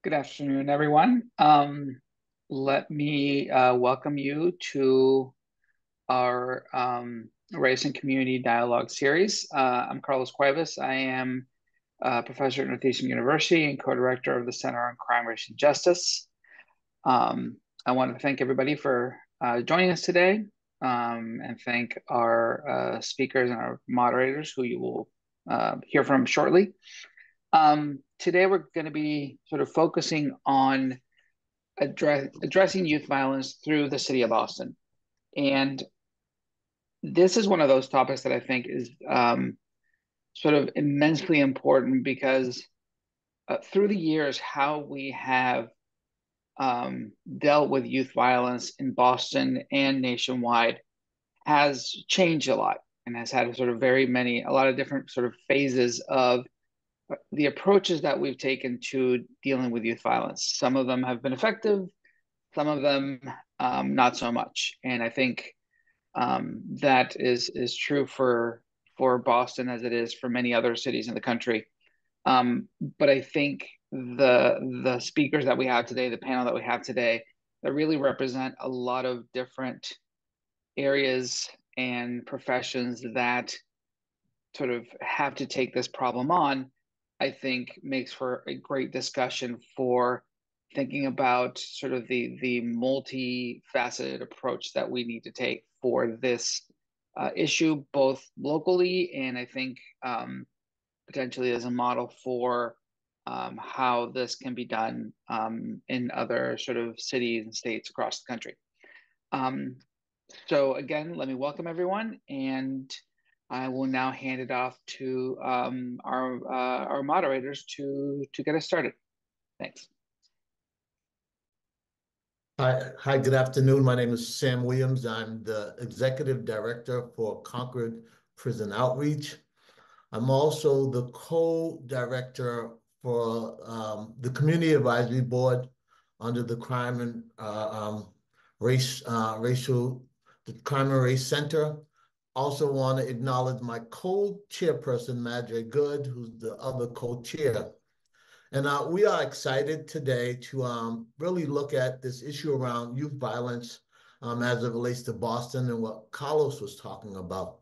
Good afternoon, everyone. Let me welcome you to our Race and Community Dialogue series. I'm Carlos Cuevas. I am a professor at Northeastern University and co-director of the Center on Crime, Race, and Justice. I want to thank everybody for joining us today and thank our speakers and our moderators who you will hear from shortly. Today we're going to be sort of focusing on addressing youth violence through the city of Boston. And this is one of those topics that I think is sort of immensely important because through the years, how we have dealt with youth violence in Boston and nationwide has changed a lot and has had sort of a lot of different sort of phases of the approaches that we've taken to dealing with youth violence. Some of them have been effective, some of them not so much. And I think that is true for Boston as it is for many other cities in the country. But I think the speakers that we have today, the panel that we have today, that really represent a lot of different areas and professions that sort of have to take this problem on, I think makes for a great discussion for thinking about sort of the multifaceted approach that we need to take for this issue, both locally and I think potentially as a model for how this can be done in other sort of cities and states across the country. So again, let me welcome everyone, and I will now hand it off to our moderators to get us started. Thanks. Hi, good afternoon. My name is Sam Williams. I'm the Executive Director for Concord Prison Outreach. I'm also the co-director for the Community Advisory Board under the Crime and Race Center. Also want to acknowledge my co-chairperson, Madre Good, who's the other co-chair. And we are excited today to really look at this issue around youth violence as it relates to Boston and what Carlos was talking about.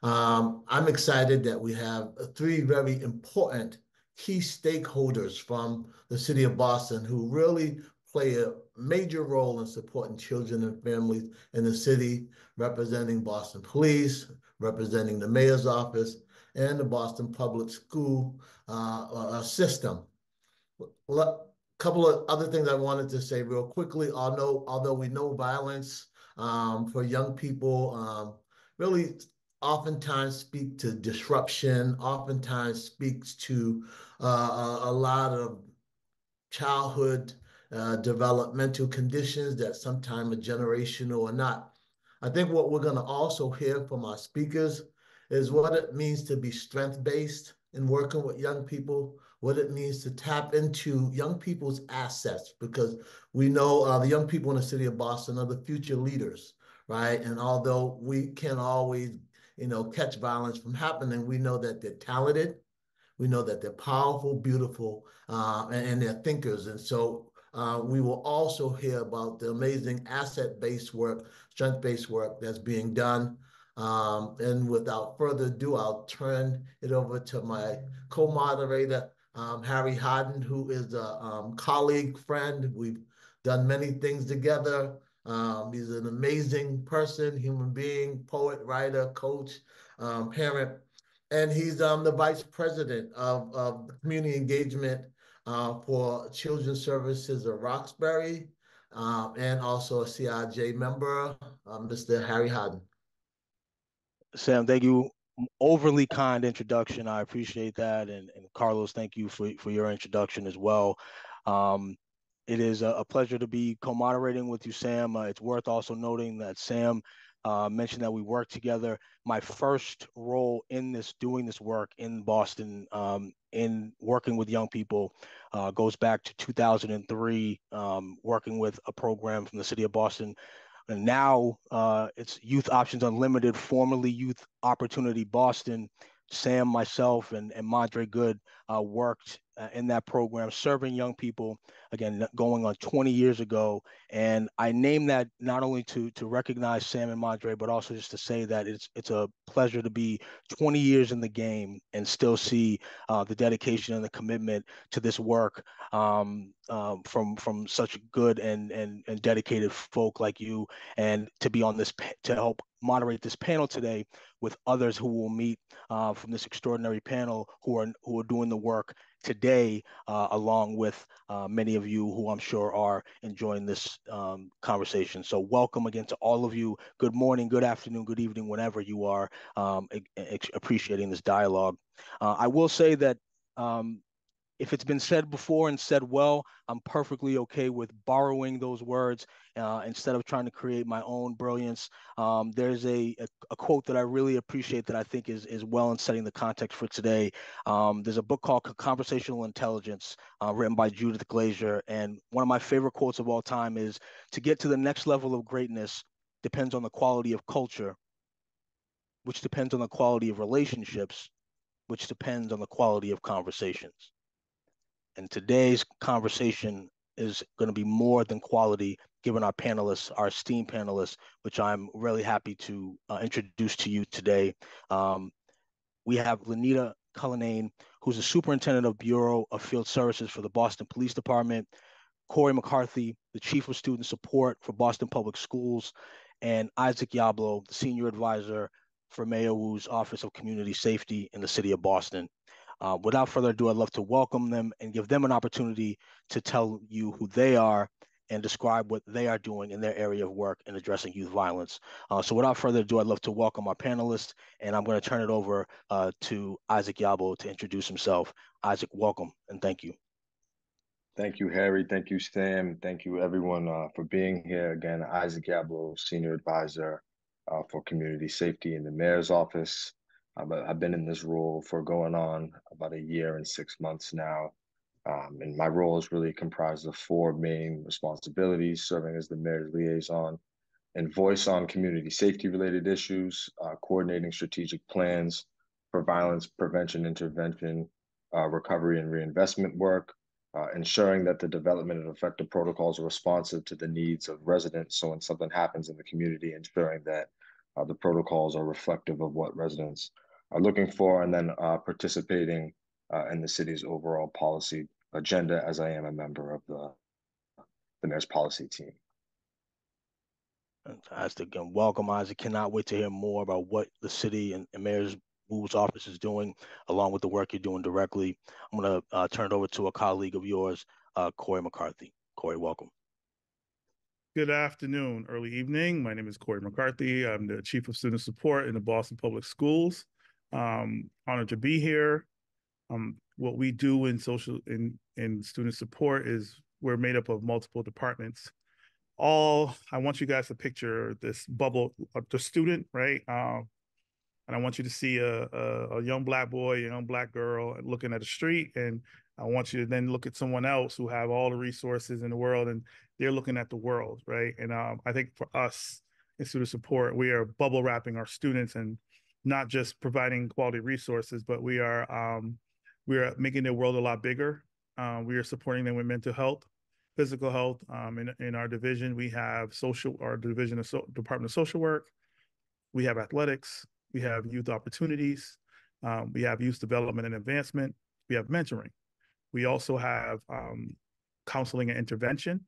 I'm excited that we have three very important key stakeholders from the city of Boston who really play a major role in supporting children and families in the city, representing Boston Police, representing the mayor's office, and the Boston Public School system. A couple of other things I wanted to say real quickly. Although we know violence for young people really oftentimes speak to disruption, oftentimes speaks to a lot of childhood developmental conditions that sometimes are generational or not. I think what we're going to also hear from our speakers is what it means to be strength-based in working with young people, what it means to tap into young people's assets, because we know the young people in the city of Boston are the future leaders, right? And although we can't always, catch violence from happening, we know that they're talented, we know that they're powerful, beautiful, and they're thinkers. And so we will also hear about the amazing asset-based work, strength-based work that's being done. And without further ado, I'll turn it over to my co-moderator, Harry Hodden, who is a colleague, friend. We've done many things together. He's an amazing person, human being, poet, writer, coach, parent. And he's the vice president of community engagement for Children's Services of Roxbury, and also a CRJ member, Mr. Harry Hodden. Sam, thank you. Overly kind introduction. I appreciate that. And Carlos, thank you for your introduction as well. It is a pleasure to be co-moderating with you, Sam. It's worth also noting that Sam mentioned that we work together. My first role in doing this work in Boston, in working with young people, goes back to 2003, working with a program from the city of Boston. And now it's Youth Options Unlimited, formerly Youth Opportunity Boston. Sam, myself, and Madre Good worked in that program, serving young people, again, going on 20 years ago. And I name that not only to recognize Sam and Madre, but also just to say that it's a pleasure to be 20 years in the game and still see the dedication and the commitment to this work from such good and dedicated folk like you, and to be on this to help moderate this panel today with others who will meet from this extraordinary panel who are doing the work today, along with many of you who I'm sure are enjoying this conversation. So welcome again to all of you. Good morning, good afternoon, good evening, whenever you are appreciating this dialogue. I will say that if it's been said before and said well, I'm perfectly okay with borrowing those words instead of trying to create my own brilliance. There's a quote that I really appreciate that I think is well in setting the context for today. There's a book called Conversational Intelligence written by Judith Glaser. And one of my favorite quotes of all time is, to get to the next level of greatness depends on the quality of culture, which depends on the quality of relationships, which depends on the quality of conversations. And today's conversation is going to be more than quality, given our panelists, our esteemed panelists, which I'm really happy to introduce to you today. We have Lenita Cullinane, who's the Superintendent of Bureau of Field Services for the Boston Police Department, Corey McCarthy, the Chief of Student Support for Boston Public Schools, and Isaac Yablo, the Senior Advisor for Mayor Wu's Office of Community Safety in the City of Boston. Without further ado, I'd love to welcome them and give them an opportunity to tell you who they are and describe what they are doing in their area of work in addressing youth violence. So without further ado, I'd love to welcome our panelists, and I'm going to turn it over to Isaac Yabo to introduce himself. Isaac, welcome, and thank you. Thank you, Harry. Thank you, Sam. Thank you, everyone, for being here. Again, Isaac Yablo, Senior Advisor for Community Safety in the Mayor's Office. I've been in this role for going on about 1 year and 6 months now. And my role is really comprised of 4 main responsibilities: serving as the Mayor's liaison and voice on community safety related issues, coordinating strategic plans for violence prevention, intervention, recovery and reinvestment work, ensuring that the development of effective protocols are responsive to the needs of residents. So when something happens in the community, ensuring that the protocols are reflective of what residents are looking for, and then participating in the city's overall policy agenda, as I am a member of the Mayor's policy team. Fantastic, and welcome, Isaac. Cannot wait to hear more about what the city and Mayor's Wu's office is doing, along with the work you're doing directly. I'm going to turn it over to a colleague of yours, Corey McCarthy. Corey, welcome. Good afternoon, early evening. My name is Corey McCarthy. I'm the Chief of Student Support in the Boston Public Schools. Honored to be here. What we do in student support is we're made up of multiple departments. I want you guys to picture this bubble of the student, right? And I want you to see a young Black boy, a young Black girl looking at the street, and I want you to then look at someone else who have all the resources in the world, and they're looking at the world, right? And I think for us in student support, we are bubble wrapping our students and not just providing quality resources, but we are making their world a lot bigger. We are supporting them with mental health, physical health. In our division, we have our division of Department of Social Work. We have athletics. We have youth opportunities. We have youth development and advancement. We have mentoring. We also have counseling and intervention.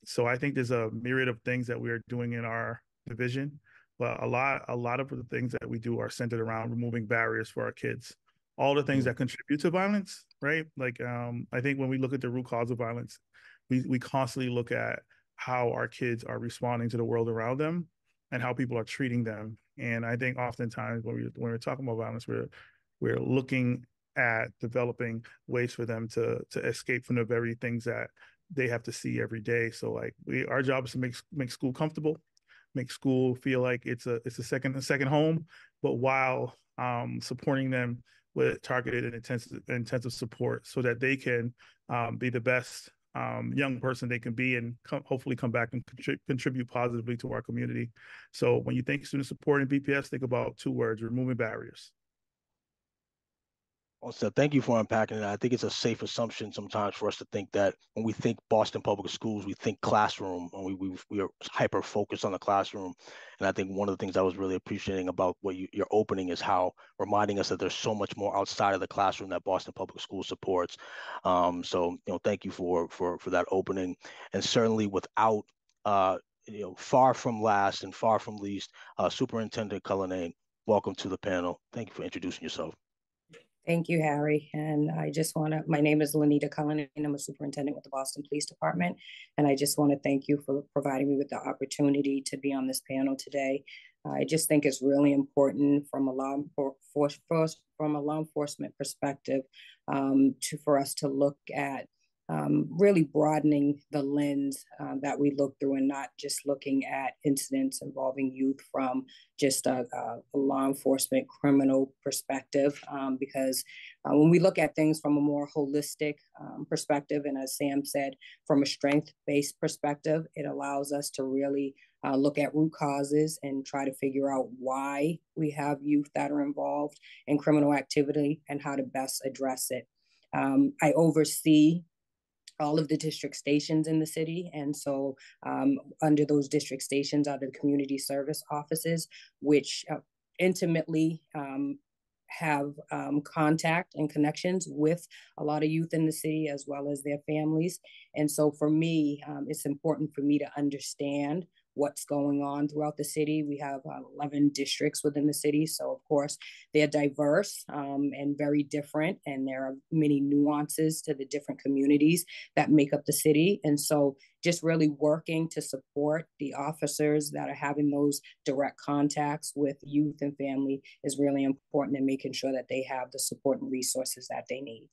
So I think there's a myriad of things that we are doing in our division, but a lot of the things that we do are centered around removing barriers for our kids. All the things that contribute to violence, right? Like I think when we look at the root cause of violence, we constantly look at how our kids are responding to the world around them and how people are treating them. And I think oftentimes when we're talking about violence, we're looking at developing ways for them to escape from the very things that they have to see every day. So like our job is to make school comfortable, make school feel like it's a second home, but while supporting them with targeted and intensive support so that they can be the best young person they can be and hopefully come back and contribute positively to our community. So when you think student support in BPS, think about 2 words: removing barriers. So thank you for unpacking that. I think it's a safe assumption sometimes for us to think that when we think Boston Public Schools, we think classroom, and we are hyper focused on the classroom. And I think one of the things I was really appreciating about what you're opening is how reminding us that there's so much more outside of the classroom that Boston Public Schools supports. So thank you for that opening, and certainly without far from last and far from least, Superintendent Cullinane, welcome to the panel. Thank you for introducing yourself. Thank you, Harry. And I just want to, my name is Lanita Cullen, and I'm a superintendent with the Boston Police Department. And I just want to thank you for providing me with the opportunity to be on this panel today. I just think it's really important from a law enforcement perspective for us to look at really broadening the lens that we look through, and not just looking at incidents involving youth from just a law enforcement criminal perspective, because when we look at things from a more holistic perspective, and as Sam said, from a strength-based perspective, it allows us to really look at root causes and try to figure out why we have youth that are involved in criminal activity and how to best address it. I oversee all of the district stations in the city. And so under those district stations are the community service offices, which intimately have contact and connections with a lot of youth in the city as well as their families. And so for me, it's important for me to understand what's going on throughout the city. We have 11 districts within the city. So of course, they're diverse and very different. And there are many nuances to the different communities that make up the city. And so just really working to support the officers that are having those direct contacts with youth and family is really important, and making sure that they have the support and resources that they need.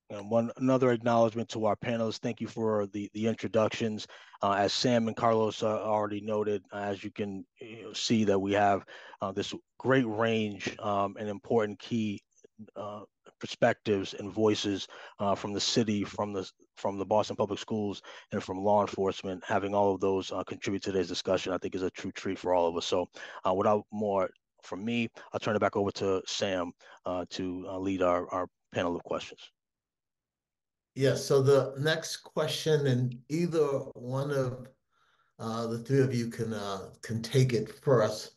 And another acknowledgement to our panelists. Thank you for the introductions. As Sam and Carlos already noted, as you can see that we have this great range and important key perspectives and voices from the city, from the Boston Public Schools, and from law enforcement. Having all of those contribute to today's discussion, I think, is a true treat for all of us. So without more from me, I'll turn it back over to Sam to lead our panel of questions. Yes, so the next question, and either one of the three of you can take it first.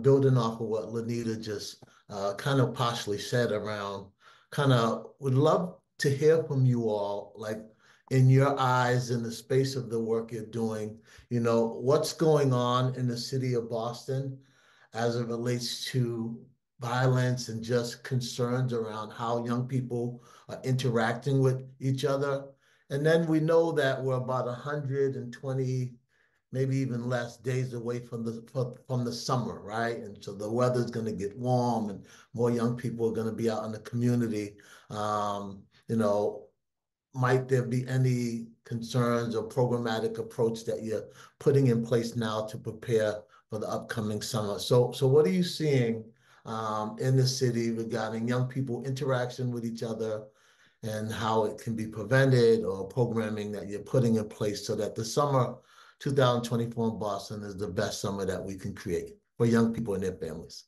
Building off of what Lanita just kind of partially said around, would love to hear from you all, like in your eyes, in the space of the work you're doing, what's going on in the city of Boston as it relates to violence and just concerns around how young people are interacting with each other. And then we know that we're about 120, maybe even less days away from the summer, right? And so the weather's going to get warm, and more young people are going to be out in the community. Might there be any concerns or programmatic approach that you're putting in place now to prepare for the upcoming summer? So what are you seeing in the city regarding young people interaction with each other, and how it can be prevented, or programming that you're putting in place so that the summer 2024 in Boston is the best summer that we can create for young people and their families?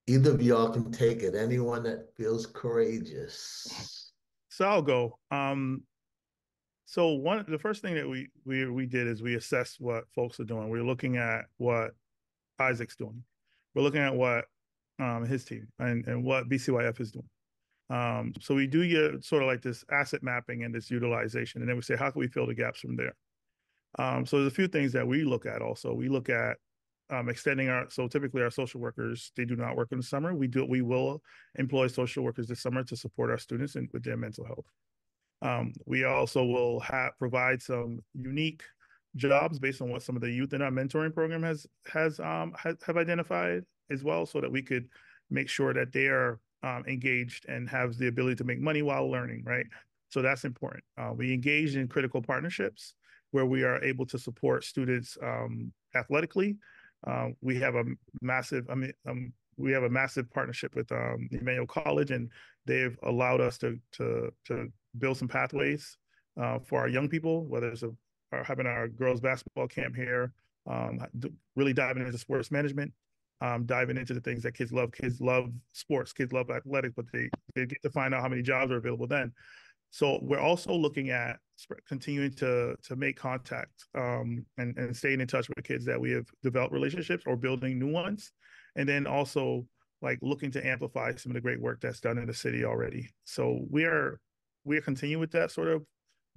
Either of y'all can take it. Anyone that feels courageous. So I'll go. So the first thing that we did is we assessed what folks are doing. We're looking at what Isaac's doing. We're looking at what his team and what BCYF is doing. So we do get sort of like this asset mapping and this utilization, and then we say, how can we fill the gaps from there? So there's a few things that we look at also. We look at extending so typically our social workers, they do not work in the summer. We will employ social workers this summer to support our students with their mental health. We also will provide some unique jobs based on what some of the youth in our mentoring program have identified as well, so that we could make sure that they are engaged and have the ability to make money while learning, right? So that's important. We engage in critical partnerships where we are able to support students athletically. We have a massive partnership with Emmanuel College, and they've allowed us to build some pathways for our young people, whether it's having our girls basketball camp here, really diving into sports management. diving into the things that kids love. Kids love sports, kids love athletics, but they get to find out how many jobs are available then. So we're also looking at continuing to make contact and staying in touch with kids that we have developed relationships or building new ones. And then also like looking to amplify some of the great work that's done in the city already. So we're continuing with that sort of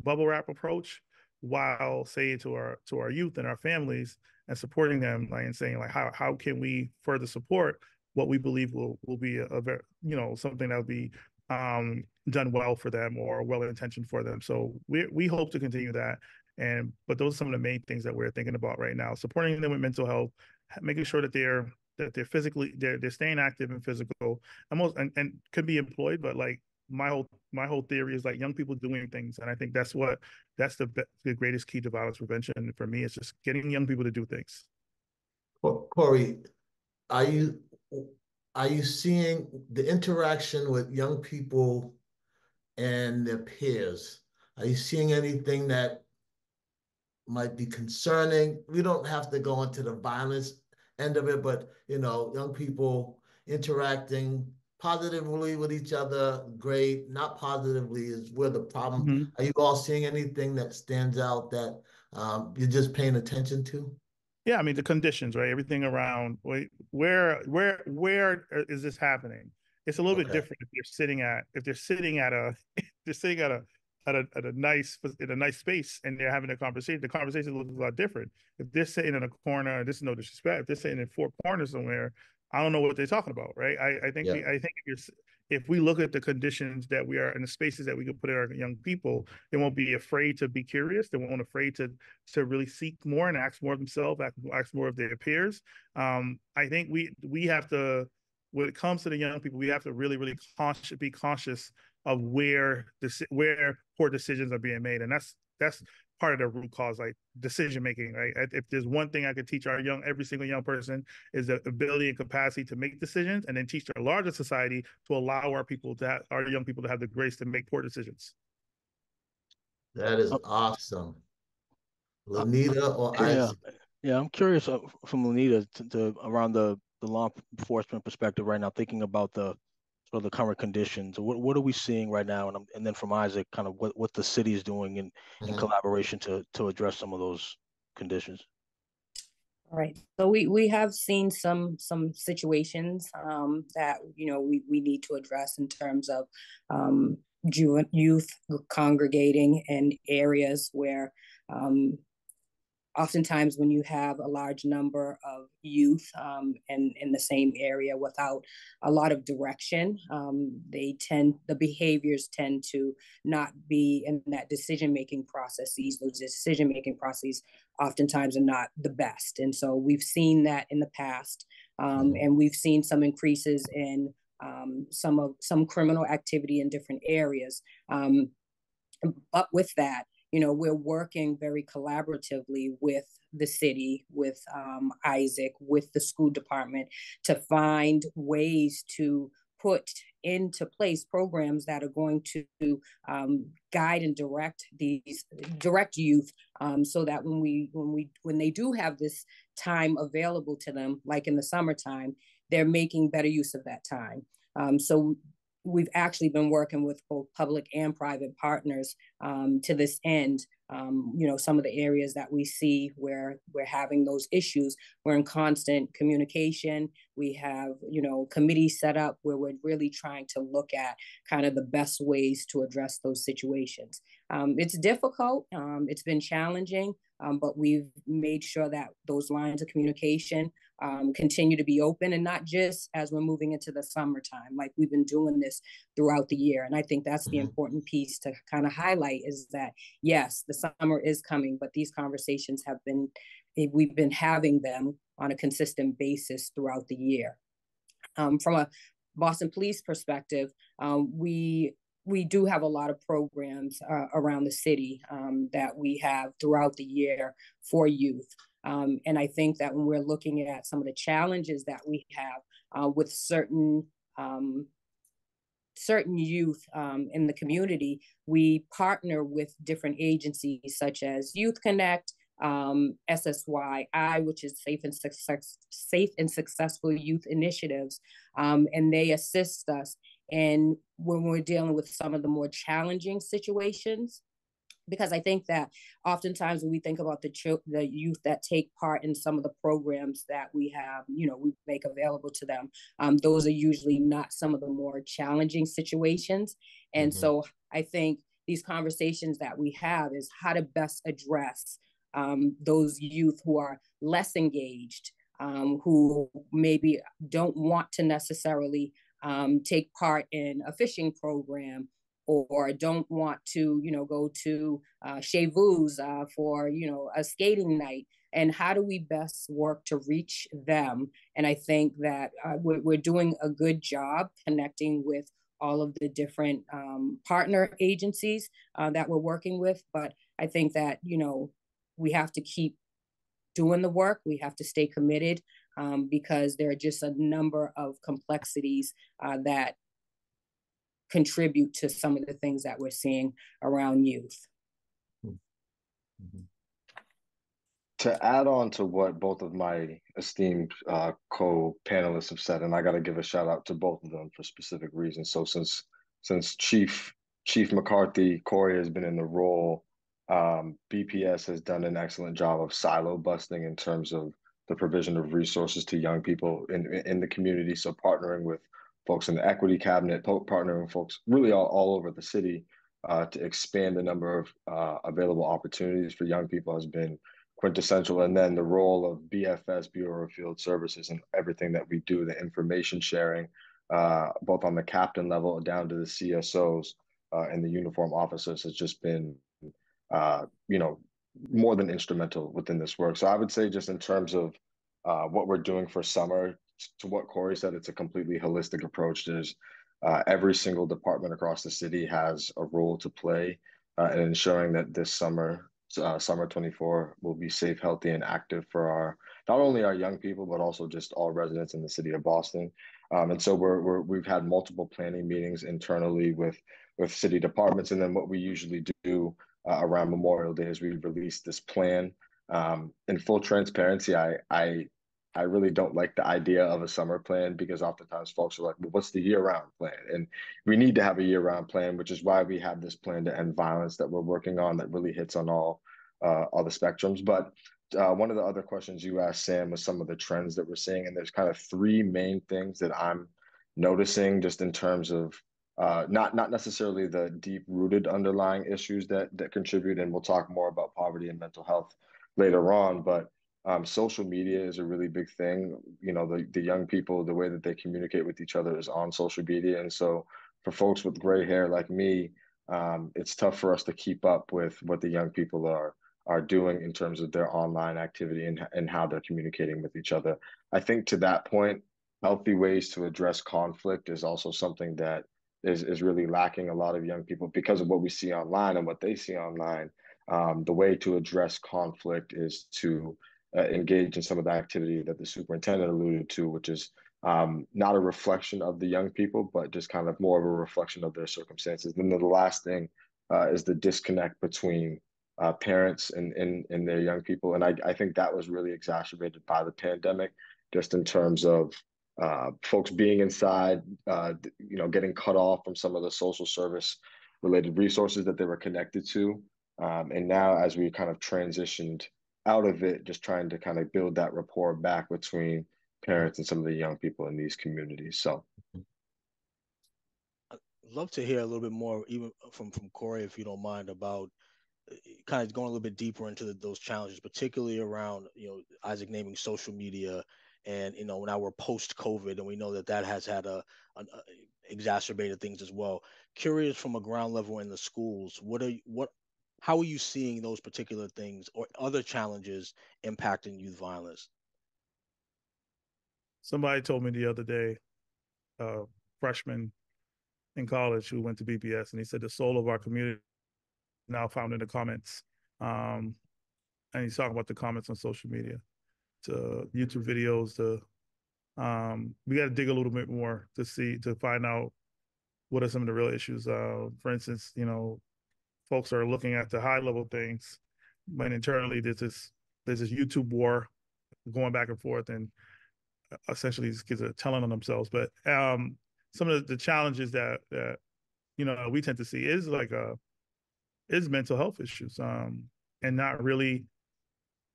bubble wrap approach while saying to our youth and our families and supporting them, like, and saying like how can we further support what we believe will be a very, something that will be done well for them or well intentioned for them. So we hope to continue that. But those are some of the main things that we're thinking about right now: supporting them with mental health, making sure that they're physically they're staying active and physical, and could be employed. But like my whole theory is like young people doing things, and I think that's the greatest key to violence prevention for me. It's just getting young people to do things. Corey, are you seeing the interaction with young people and their peers? Are you seeing anything that might be concerning? We don't have to go into the violence end of it, but young people interacting positively with each other, great. Not positively is where the problem. Mm-hmm. Are you all seeing anything that stands out that you're just paying attention to? Yeah, I mean the conditions, right? Everything around where is this happening? It's a little bit different if they're sitting at a nice space and they're having a conversation. The conversation looks a lot different. If they're sitting in a corner, this is no disrespect. If they're sitting in four corners somewhere, I don't know what they're talking about, right? I think if we look at the conditions that we are in, the spaces that we can put our young people, they won't be afraid to be curious. They won't afraid to really seek more and ask more of themselves, ask more of their peers. I think we have to, when it comes to the young people, we have to really, really be conscious of where poor decisions are being made, and that's part of the root cause, like decision making. Right? If there's one thing I could teach every single young person, is the ability and capacity to make decisions, and then teach our larger society to allow our young people to have the grace to make poor decisions. That is awesome. Lanita or Isaac? Yeah, I'm curious from Lanita to around the law enforcement perspective right now, thinking about the sort of the current conditions. What are we seeing right now? And then from Isaac, kind of what the city is doing in collaboration to address some of those conditions. All right. So we have seen some situations that we need to address in terms of youth congregating in areas where oftentimes when you have a large number of youth in the same area without a lot of direction, the behaviors tend to not be in that decision-making processes. Those decision-making processes oftentimes are not the best. And so we've seen that in the past, and we've seen some increases in some criminal activity in different areas. But with that, we're working very collaboratively with the city, with Isaac, with the school department to find ways to put into place programs that are going to guide and direct youth, so that when they do have this time available to them, like in the summertime, they're making better use of that time. So we've actually been working with both public and private partners to this end. Some of the areas that we see where we're having those issues, we're in constant communication. We have, committees set up where we're really trying to look at kind of the best ways to address those situations. It's difficult. It's been challenging, but we've made sure that those lines of communication continue to be open, and not just as we're moving into the summertime. Like, we've been doing this throughout the year. And I think that's the important piece to kind of highlight, is that, yes, the summer is coming, but these conversations we've been having them on a consistent basis throughout the year. From a Boston Police perspective, we do have a lot of programs around the city that we have throughout the year for youth. And I think that when we're looking at some of the challenges that we have with certain youth in the community, we partner with different agencies such as Youth Connect, SSYI, which is Safe and Successful Youth Initiatives, and they assist us in when we're dealing with some of the more challenging situations. Because I think that oftentimes when we think about the youth that take part in some of the programs that we have, we make available to them, those are usually not some of the more challenging situations. And so I think these conversations that we have is how to best address those youth who are less engaged, who maybe don't want to necessarily take part in a fishing program, or don't want to, go to Chez Vu's for, a skating night. And how do we best work to reach them? And I think that we're doing a good job connecting with all of the different partner agencies that we're working with. But I think that, we have to keep doing the work. We have to stay committed because there are just a number of complexities that contribute to some of the things that we're seeing around youth. To add on to what both of my esteemed co-panelists have said, and I got to give a shout out to both of them for specific reasons. So since Chief McCarthy, Corey has been in the role, BPS has done an excellent job of silo busting in terms of the provision of resources to young people in the community. So partnering with folks in the equity cabinet, partnering with folks really all over the city to expand the number of available opportunities for young people has been quintessential. And then the role of BFS, Bureau of Field Services, and everything that we do, the information sharing, both on the captain level down to the CSOs and the uniform officers, has just been, more than instrumental within this work. So I would say, just in terms of what we're doing for summer, to what Corey said, it's a completely holistic approach. There's every single department across the city has a role to play in ensuring that this summer 24 will be safe, healthy, and active for not only our young people, but also just all residents in the city of Boston. And so we've had multiple planning meetings internally with city departments. And then what we usually do around Memorial Day is we release this plan. In full transparency, I really don't like the idea of a summer plan, because oftentimes folks are like, well, what's the year-round plan? And we need to have a year-round plan, which is why we have this plan to end violence that we're working on that really hits on all the spectrums. But one of the other questions you asked, Sam, was some of the trends that we're seeing. And there's kind of three main things that I'm noticing, just in terms of not necessarily the deep-rooted underlying issues that contribute. And we'll talk more about poverty and mental health later on. But social media is a really big thing. The young people, the way that they communicate with each other is on social media. And so for folks with gray hair like me, it's tough for us to keep up with what the young people are doing in terms of their online activity and how they're communicating with each other. I think to that point, healthy ways to address conflict is also something that is really lacking a lot of young people because of what we see online and what they see online. The way to address conflict is to engage in some of the activity that the superintendent alluded to, which is not a reflection of the young people, but just kind of more of a reflection of their circumstances. And then the last thing is the disconnect between parents and their young people. And I think that was really exacerbated by the pandemic, just in terms of folks being inside, getting cut off from some of the social service related resources that they were connected to. And now, as we kind of transitioned out of it, just trying to kind of build that rapport back between parents and some of the young people in these communities. So I'd love to hear a little bit more, even from Corey, if you don't mind, about kind of going a little bit deeper into those challenges, particularly around, Isaac naming social media, and now we're post-COVID, and we know that has had exacerbated things as well. Curious, from a ground level in the schools, how are you seeing those particular things or other challenges impacting youth violence? Somebody told me the other day, a freshman in college who went to BPS, and he said the soul of our community now found in the comments. And he's talking about the comments on social media, to YouTube videos, we got to dig a little bit more to find out what are some of the real issues. For instance, folks are looking at the high level things, when internally there's this YouTube war going back and forth, and essentially these kids are telling on themselves. But some of the challenges that we tend to see is mental health issues, and not really,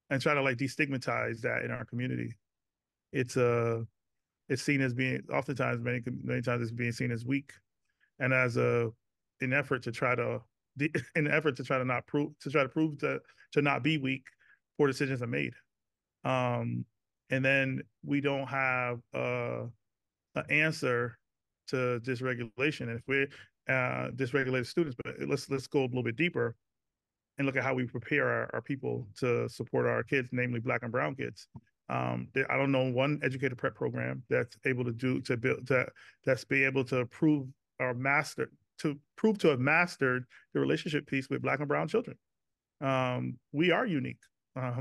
and try to like destigmatize that in our community. It's seen as being, oftentimes many times it's being seen as weak, and as an effort to try to not prove to not be weak, poor decisions are made. And then we don't have an answer to dysregulation. And if we're dysregulated students, but let's go a little bit deeper and look at how we prepare our people to support our kids, namely Black and Brown kids. I don't know one educator prep program that's able that's be able to prove to have mastered the relationship piece with Black and Brown children. We are unique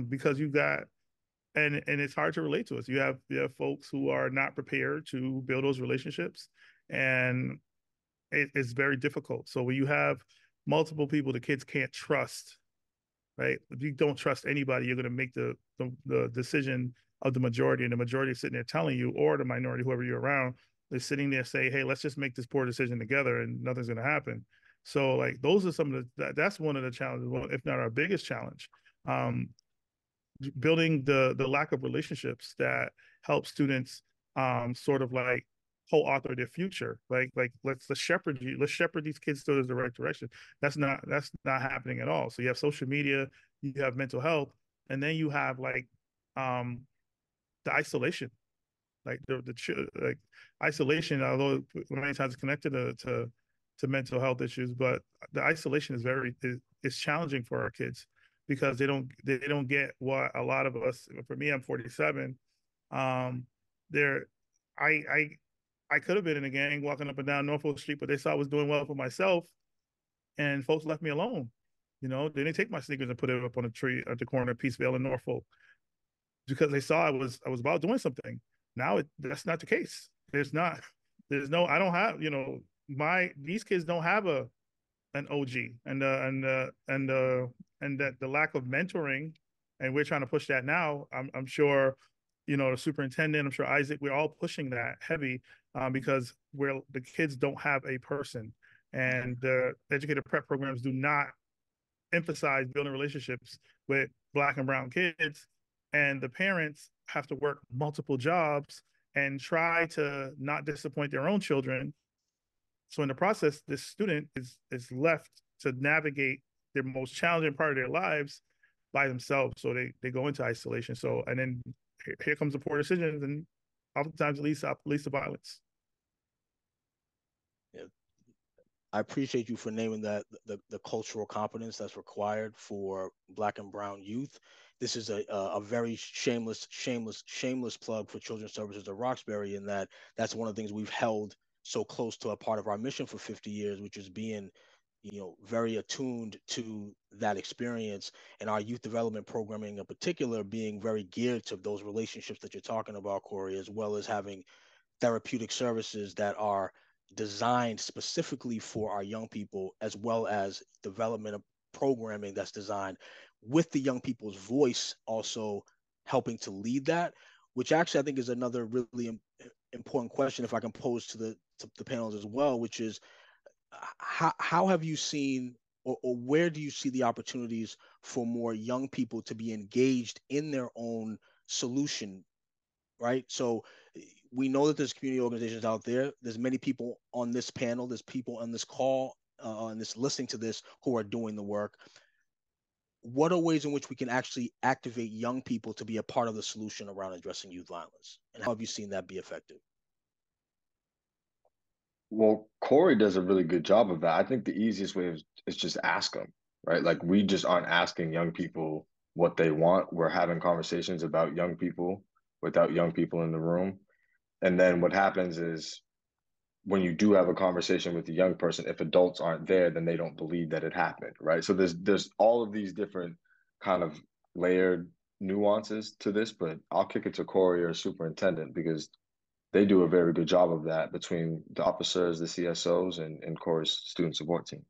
because you've got, and it's hard to relate to us. You have folks who are not prepared to build those relationships, and it's very difficult. So when you have multiple people the kids can't trust, right? If you don't trust anybody, you're going to make the decision of the majority, and the majority is sitting there telling you, or the minority, whoever you're around, they're sitting there saying, hey, let's just make this poor decision together and nothing's going to happen. So like those are some of that's one of the challenges, if not our biggest challenge. Building the lack of relationships that help students sort of like co-author their future. Like let's shepherd these kids to the right direction. That's not happening at all. So you have social media, you have mental health, and then you have like the isolation, like like isolation, although many times it's connected to mental health issues, but the isolation is challenging for our kids because they don't get what a lot of us. For me, I'm 47. I could have been in a gang walking up and down Norfolk Street, but they saw I was doing well for myself, and folks left me alone. They didn't take my sneakers and put it up on a tree at the corner of Peaceville in Norfolk because they saw I was about doing something. Now that's not the case. There's no, I don't have, these kids don't have an OG, and that the lack of mentoring, and we're trying to push that now. I'm sure, the superintendent, I'm sure Isaac, we're all pushing that heavy because the kids don't have a person, and the educator prep programs do not emphasize building relationships with Black and Brown kids, and the parents have to work multiple jobs and try to not disappoint their own children. So in the process, this student is left to navigate their most challenging part of their lives by themselves. So they go into isolation. So, and then here comes the poor decisions, and oftentimes leads to violence. Yeah. I appreciate you for naming that the cultural competence that's required for Black and Brown youth. This is a very shameless plug for Children's Services of Roxbury, in that's one of the things we've held so close to a part of our mission for 50 years, which is being, very attuned to that experience, and our youth development programming in particular being very geared to those relationships that you're talking about, Corey, as well as having therapeutic services that are designed specifically for our young people, as well as development of programming that's designed with the young people's voice also helping to lead that, which actually I think is another really important question, if I can pose to the panels as well, which is how have you seen, or where do you see the opportunities for more young people to be engaged in their own solution, right? So we know that there's community organizations out there. There's many people on this panel. There's people on this call, on this listening to this, who are doing the work. What are ways in which we can actually activate young people to be a part of the solution around addressing youth violence? And how have you seen that be effective? Well, Corey does a really good job of that. I think the easiest way is just ask them, right? Like we just aren't asking young people what they want. We're having conversations about young people without young people in the room. And then what happens is when you do have a conversation with a young person, if adults aren't there, then they don't believe that it happened, right? So there's all of these different kind of layered nuances to this, but I'll kick it to Corey or superintendent because they do a very good job of that between the officers, the CSOs, and Corey's student support team.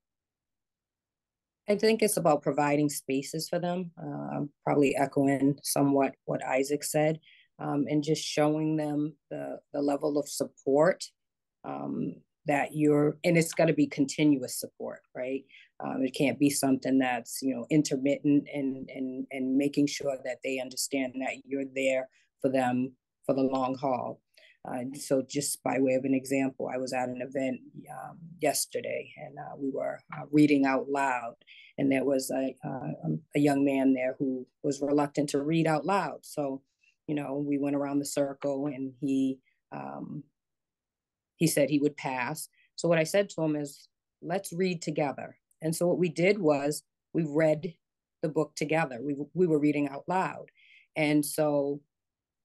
I think it's about providing spaces for them. I'm probably echoing somewhat what Isaac said, and just showing them the level of support um, that and it's got to be continuous support, right? It can't be something that's, intermittent, and making sure that they understand that you're there for them for the long haul. So just by way of an example, I was at an event yesterday, and we were reading out loud, and there was a young man there who was reluctant to read out loud. So, we went around the circle, and he said he would pass. So what I said to him is, let's read together. And so what we did was we read the book together. We were reading out loud. And so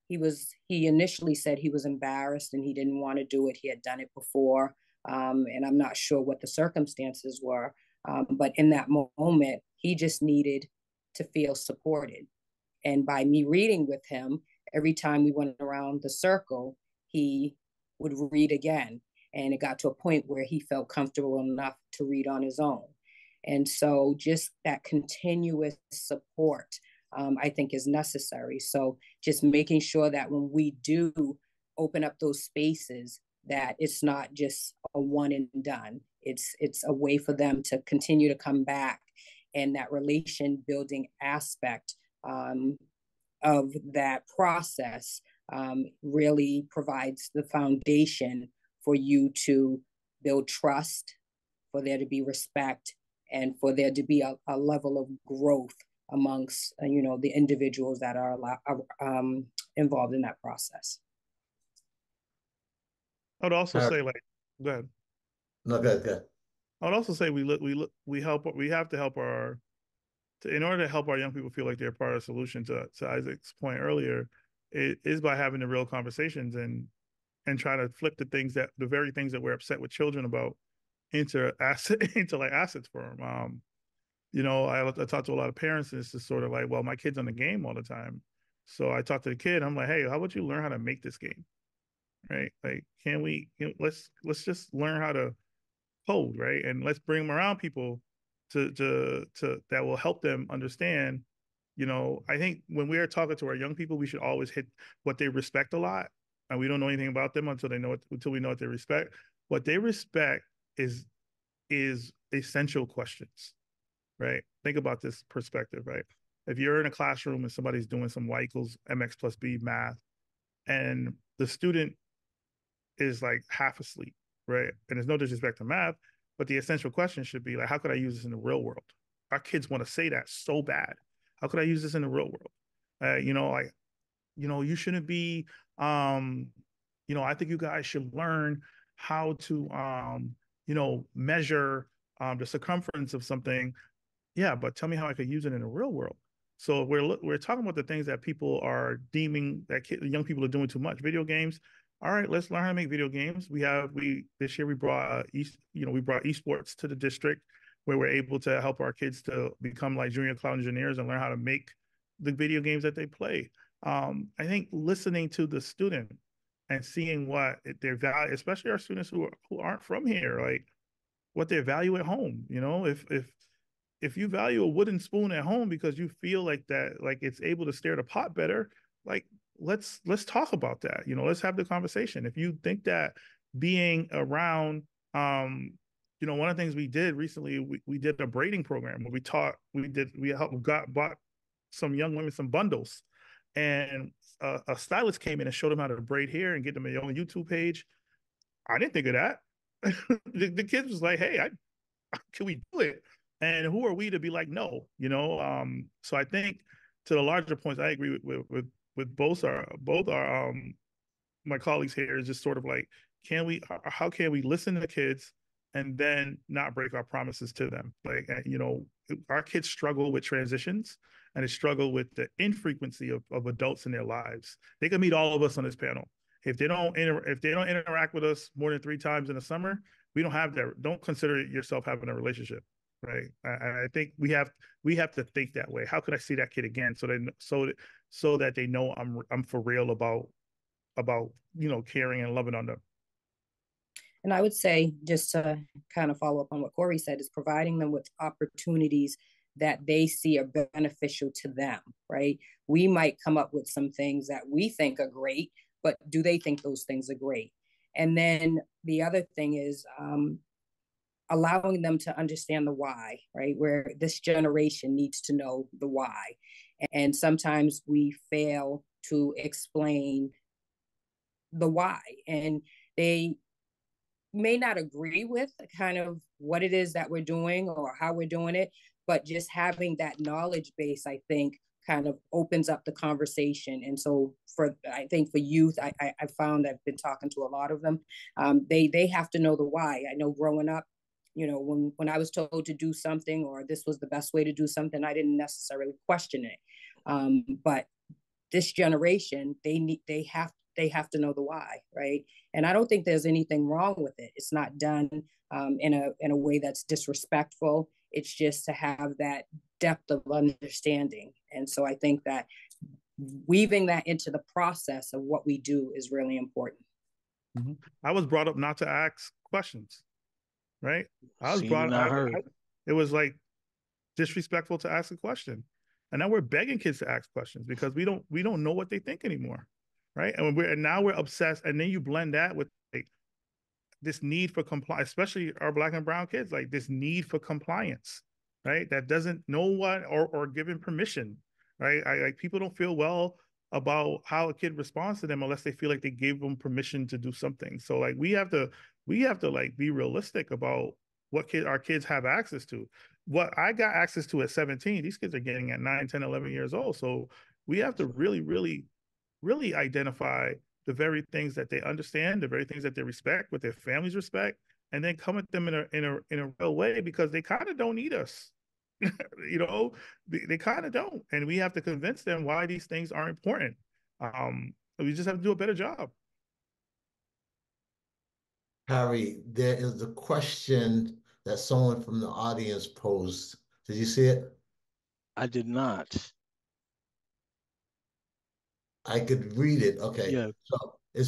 he initially said he was embarrassed and he didn't want to do it. He had done it before. And I'm not sure what the circumstances were. But in that moment, he just needed to feel supported. And by me reading with him, every time we went around the circle, he would read again. And it got to a point where he felt comfortable enough to read on his own. And so just that continuous support, I think, is necessary. So just making sure that when we do open up those spaces, that it's not just a one and done. It's a way for them to continue to come back, and that relation building aspect of that process really provides the foundation for you to build trust, for there to be respect, and for there to be a level of growth amongst the individuals that are involved in that process. I would also say, like, go ahead. No, good. I would also say we have to help in order to help our young people feel like they're part of the solution, to Isaac's point earlier, it is by having the real conversations and try to flip the very things that we're upset with children about into like assets for them. I talk to a lot of parents, and it's just sort of like, well, my kid's on the game all the time. So I talk to the kid, I'm like, hey, how about you learn how to make this game? Right? Like, let's just learn how to code, right? And let's bring them around people to that will help them understand. I think when we are talking to our young people, we should always hit what they respect a lot. And we don't know anything about them until we know what they respect. What they respect is essential questions, right? Think about this perspective, right? If you're in a classroom and somebody's doing some y equals mx plus b math, and the student is like half asleep, right? And there's no disrespect to math, but the essential question should be like, how could I use this in the real world? Our kids want to say that so bad. How could I use this in the real world? You shouldn't be, I think you guys should learn how to, measure the circumference of something. Yeah, but tell me how I could use it in the real world. So we're talking about the things that people are deeming that young people are doing too much. Video games. All right, let's learn how to make video games. This year we brought esports to the district, where we're able to help our kids to become like junior cloud engineers and learn how to make the video games that they play. I think listening to the student and seeing what their value, especially our students who aren't from here, like what they value at home. If you value a wooden spoon at home because you feel like that, like it's able to stir the pot better, like let's talk about that. Let's have the conversation. If you think that being around, one of the things we did recently, we did a braiding program where bought some young women some bundles, and a stylist came in and showed them how to braid hair and get them a own YouTube page. I didn't think of that. the kids was like, hey, can we do it? And who are we to be like, no, So I think to the larger points, I agree with both our my colleagues here, is just sort of like, how can we listen to the kids and then not break our promises to them? Like, our kids struggle with transitions, and they struggle with the infrequency of adults in their lives. They can meet all of us on this panel. If they don't interact with us more than 3 times in the summer, we don't have that. Don't consider yourself having a relationship, right? I think we have to think that way. How could I see that kid again, so that they know I'm for real about caring and loving on them. And I would say, just to kind of follow up on what Corey said, is providing them with opportunities that they see are beneficial to them, right? We might come up with some things that we think are great, but do they think those things are great? And then the other thing is allowing them to understand the why, right? Where this generation needs to know the why. And sometimes we fail to explain the why. And they may not agree with kind of what it is that we're doing or how we're doing it, but just having that knowledge base, I think, kind of opens up the conversation. And so I think for youth, I found I've been talking to a lot of them. They have to know the why. I know growing up, you know, when I was told to do something or this was the best way to do something, I didn't necessarily question it. But this generation, they have to know the why, right? And I don't think there's anything wrong with it. It's not done in a way that's disrespectful. It's just to have that depth of understanding. And so I think that weaving that into the process of what we do is really important. Mm-hmm. I was brought up not to ask questions, right? I was brought up, it was like disrespectful to ask a question. And now we're begging kids to ask questions because we don't know what they think anymore, right? And now we're obsessed. And then you blend that with like this need for compliance, especially our Black and brown kids, like this need for compliance, right? That doesn't know what or given permission, right? Like people don't feel well about how a kid responds to them unless they feel like they gave them permission to do something. So like we have to like be realistic about what our kids have access to. What I got access to at 17, these kids are getting at 9, 10, 11 years old. So we have to really, really, really identify the very things that they understand, the very things that they respect, what their families respect, and then come at them in a real way because they kind of don't need us. You know, they kind of don't. And we have to convince them why these things are important. We just have to do a better job. Harry, there is a question that someone from the audience posed. Did you see it? I did not. I could read it. Okay. Yeah. So it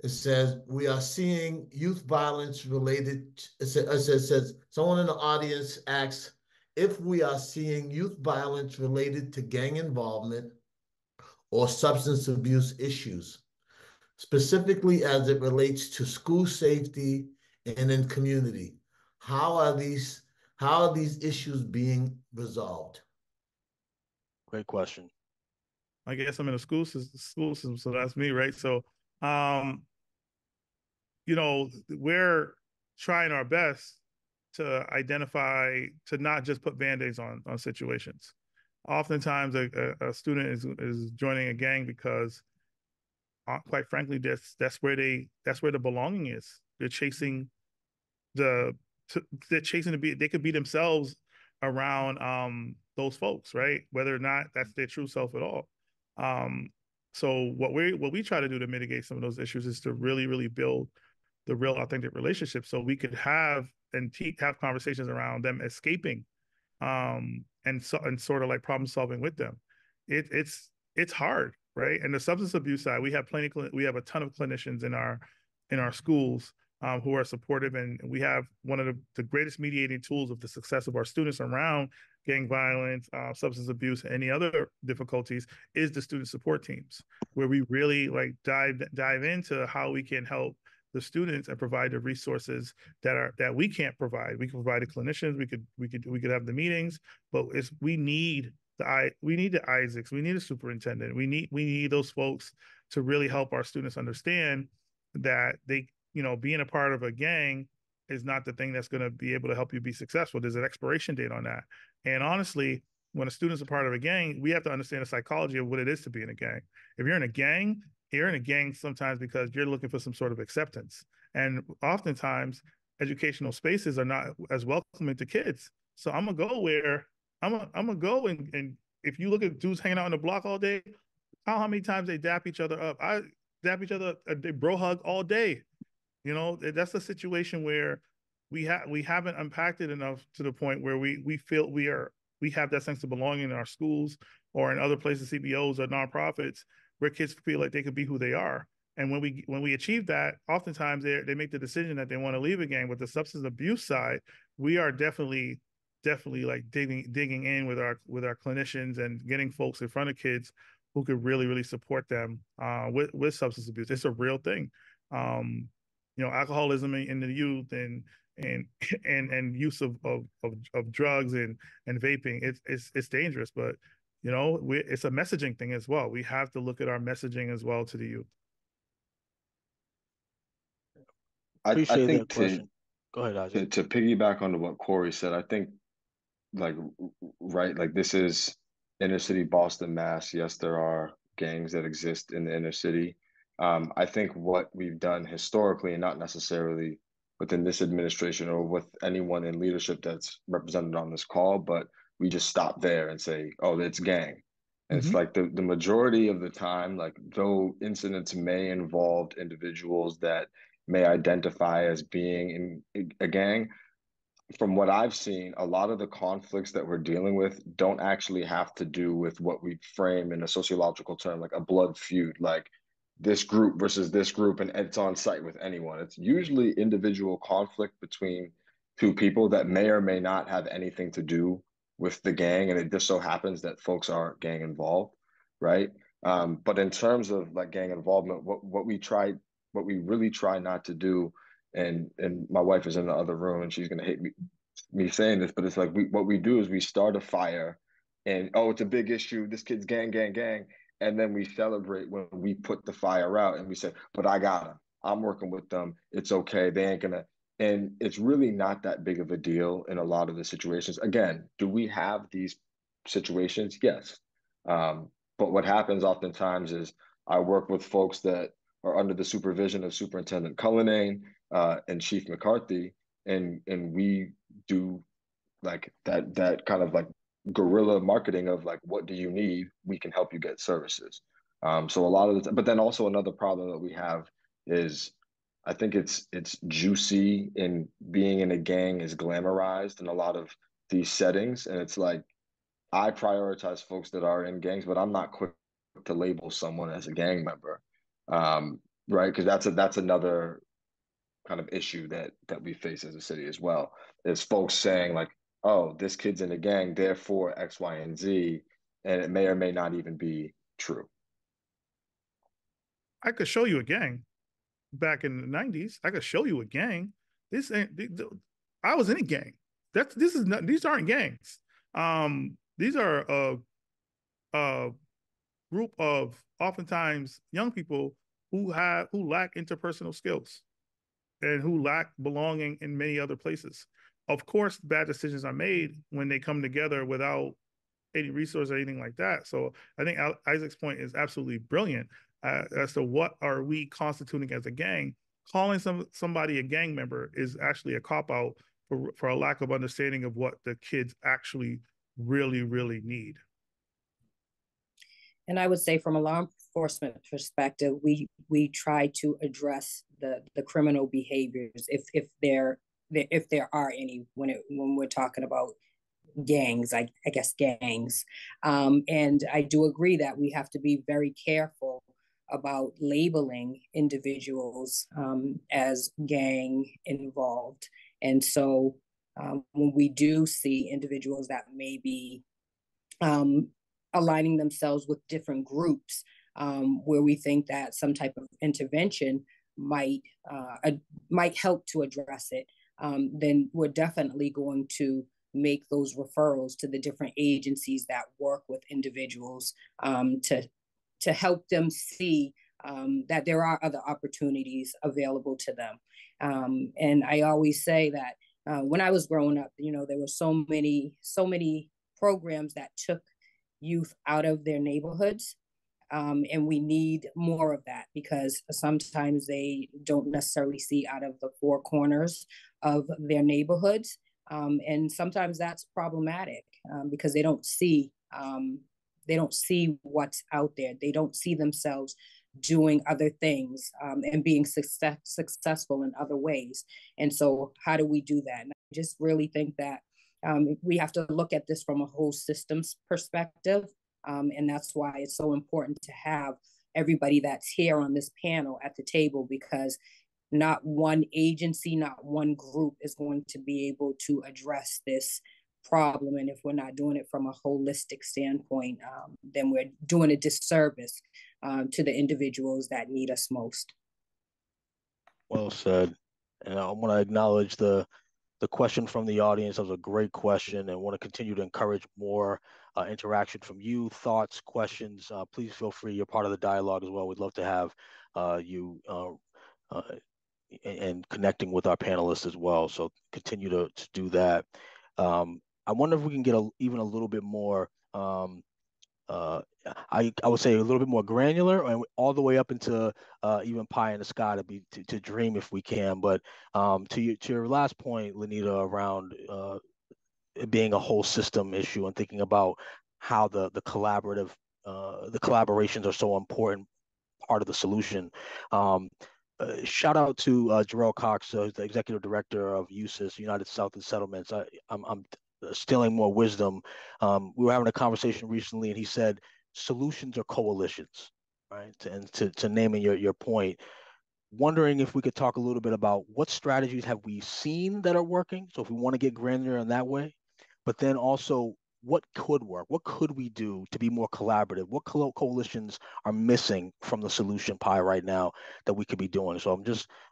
says we are seeing youth violence related. It says someone in the audience asks if we are seeing youth violence related to gang involvement or substance abuse issues, specifically as it relates to school safety and in community. How are these issues being resolved? Great question. I guess I'm in a school system, so that's me, right? So, you know, we're trying our best to identify, to not just put Band-Aids on situations. Oftentimes, a student is joining a gang because, quite frankly, that's where the belonging is. They're chasing they're chasing to be. They could be themselves around those folks, right? Whether or not that's their true self at all. So what we try to do to mitigate some of those issues is to really, really build the real authentic relationship so we could have conversations around them escaping and sort of like problem solving with them. It's hard, right? And the substance abuse side, we have a ton of clinicians in our schools who are supportive, and we have one of the greatest mediating tools of the success of our students around gang violence, substance abuse, and any other difficulties is the student support teams, where we really like dive into how we can help the students and provide the resources that we can't provide. We can provide the clinicians, we could have the meetings, but we need the Isaacs, we need a superintendent, we need those folks to really help our students understand that being a part of a gang is not the thing that's going to be able to help you be successful. There's an expiration date on that. And honestly, when a student's a part of a gang, we have to understand the psychology of what it is to be in a gang. If you're in a gang, sometimes because you're looking for some sort of acceptance. And oftentimes, educational spaces are not as welcoming to kids. So I'm gonna go where I'm gonna go and if you look at dudes hanging out on the block all day, how many times they dap each other up? I dap each other, they bro hug all day. You know, that's a situation where we haven't unpacked it enough to the point where we feel we have that sense of belonging in our schools or in other places, CBOs or nonprofits, where kids feel like they could be who they are. And when we achieve that, oftentimes they make the decision that they want to leave a gang. With the substance abuse side, we are definitely like digging in with our clinicians and getting folks in front of kids who could really support them with substance abuse. It's a real thing. Alcoholism in the youth and use of drugs and vaping, it's dangerous, but it's a messaging thing as well. We have to look at our messaging as well to the youth. I Appreciate think that question. Go ahead, Isaac. to piggyback onto what Corey said, I think like right, like this is inner city Boston, Mass. Yes, there are gangs that exist in the inner city. I think what we've done historically, and not necessarily within this administration or with anyone in leadership that's represented on this call, but we just stop there and say, oh, it's gang. And it's like the majority of the time, like though incidents may involve individuals that may identify as being in a gang, from what I've seen, a lot of the conflicts that we're dealing with don't actually have to do with what we frame in a sociological term, like a blood feud, like this group versus this group, and it's on site with anyone. It's usually individual conflict between two people that may or may not have anything to do with the gang, and it just so happens that folks aren't gang involved, right? But in terms of like gang involvement, what we really try not to do, and my wife is in the other room and she's gonna hate me saying this, but it's like what we do is we start a fire, and oh, it's a big issue. This kid's gang, and then we celebrate when we put the fire out, and we say, "But I got them. I'm working with them. It's okay. They ain't gonna." And it's really not that big of a deal in a lot of the situations. Again, do we have these situations? Yes. But what happens oftentimes is I work with folks that are under the supervision of Superintendent Cullinane and Chief McCarthy, and we do like that kind of like guerrilla marketing of like, what do you need? We can help you get services. So a lot of the, but then also another problem that we have is I think it's juicy, in being in a gang is glamorized in a lot of these settings, and it's like I prioritize folks that are in gangs, but I'm not quick to label someone as a gang member, right? Because that's another kind of issue that we face as a city as well. Is folks saying like, oh, this kid's in a gang, therefore X, Y, and Z, and it may or may not even be true. I could show you a gang back in the 90s. I could show you a gang. This ain't. I was in a gang. These aren't gangs. These are a group of oftentimes young people who lack interpersonal skills and who lack belonging in many other places. Of course, bad decisions are made when they come together without any resource or anything like that. So I think Isaac's point is absolutely brilliant as to what are we constituting as a gang. Calling somebody a gang member is actually a cop-out for a lack of understanding of what the kids actually really need. And I would say from a law enforcement perspective, we try to address the criminal behaviors if there are any when we're talking about gangs, I guess gangs. And I do agree that we have to be very careful about labeling individuals as gang involved. And so when we do see individuals that may be aligning themselves with different groups where we think that some type of intervention might help to address it, then we're definitely going to make those referrals to the different agencies that work with individuals to help them see that there are other opportunities available to them. And I always say that when I was growing up, there were so many programs that took youth out of their neighborhoods. And we need more of that, because sometimes they don't necessarily see out of the four corners of their neighborhoods. And sometimes that's problematic because they don't see what's out there. They don't see themselves doing other things and being successful in other ways. And so how do we do that? And I just really think that we have to look at this from a whole systems perspective. And that's why it's so important to have everybody that's here on this panel at the table, because not one agency, not one group is going to be able to address this problem. And if we're not doing it from a holistic standpoint, then we're doing a disservice to the individuals that need us most. Well said. And I want to acknowledge the question from the audience. That was a great question, and want to continue to encourage more interaction from you, thoughts, questions. Please feel free. You're part of the dialogue as well. We'd love to have you and connecting with our panelists as well. So continue to do that. I wonder if we can get even a little bit more, I would say a little bit more granular, and all the way up into even pie in the sky to dream if we can. But to your last point, Lenita, around it being a whole system issue and thinking about how the collaborations are so important part of the solution. Shout out to Jarrell Cox, the executive director of USIS, United South and Settlements. I'm stealing more wisdom. We were having a conversation recently, and he said solutions are coalitions, right? And to naming your point, wondering if we could talk a little bit about what strategies have we seen that are working. So if we want to get granular in that way, but then also what could work? What could we do to be more collaborative? What coalitions are missing from the solution pie right now that we could be doing? So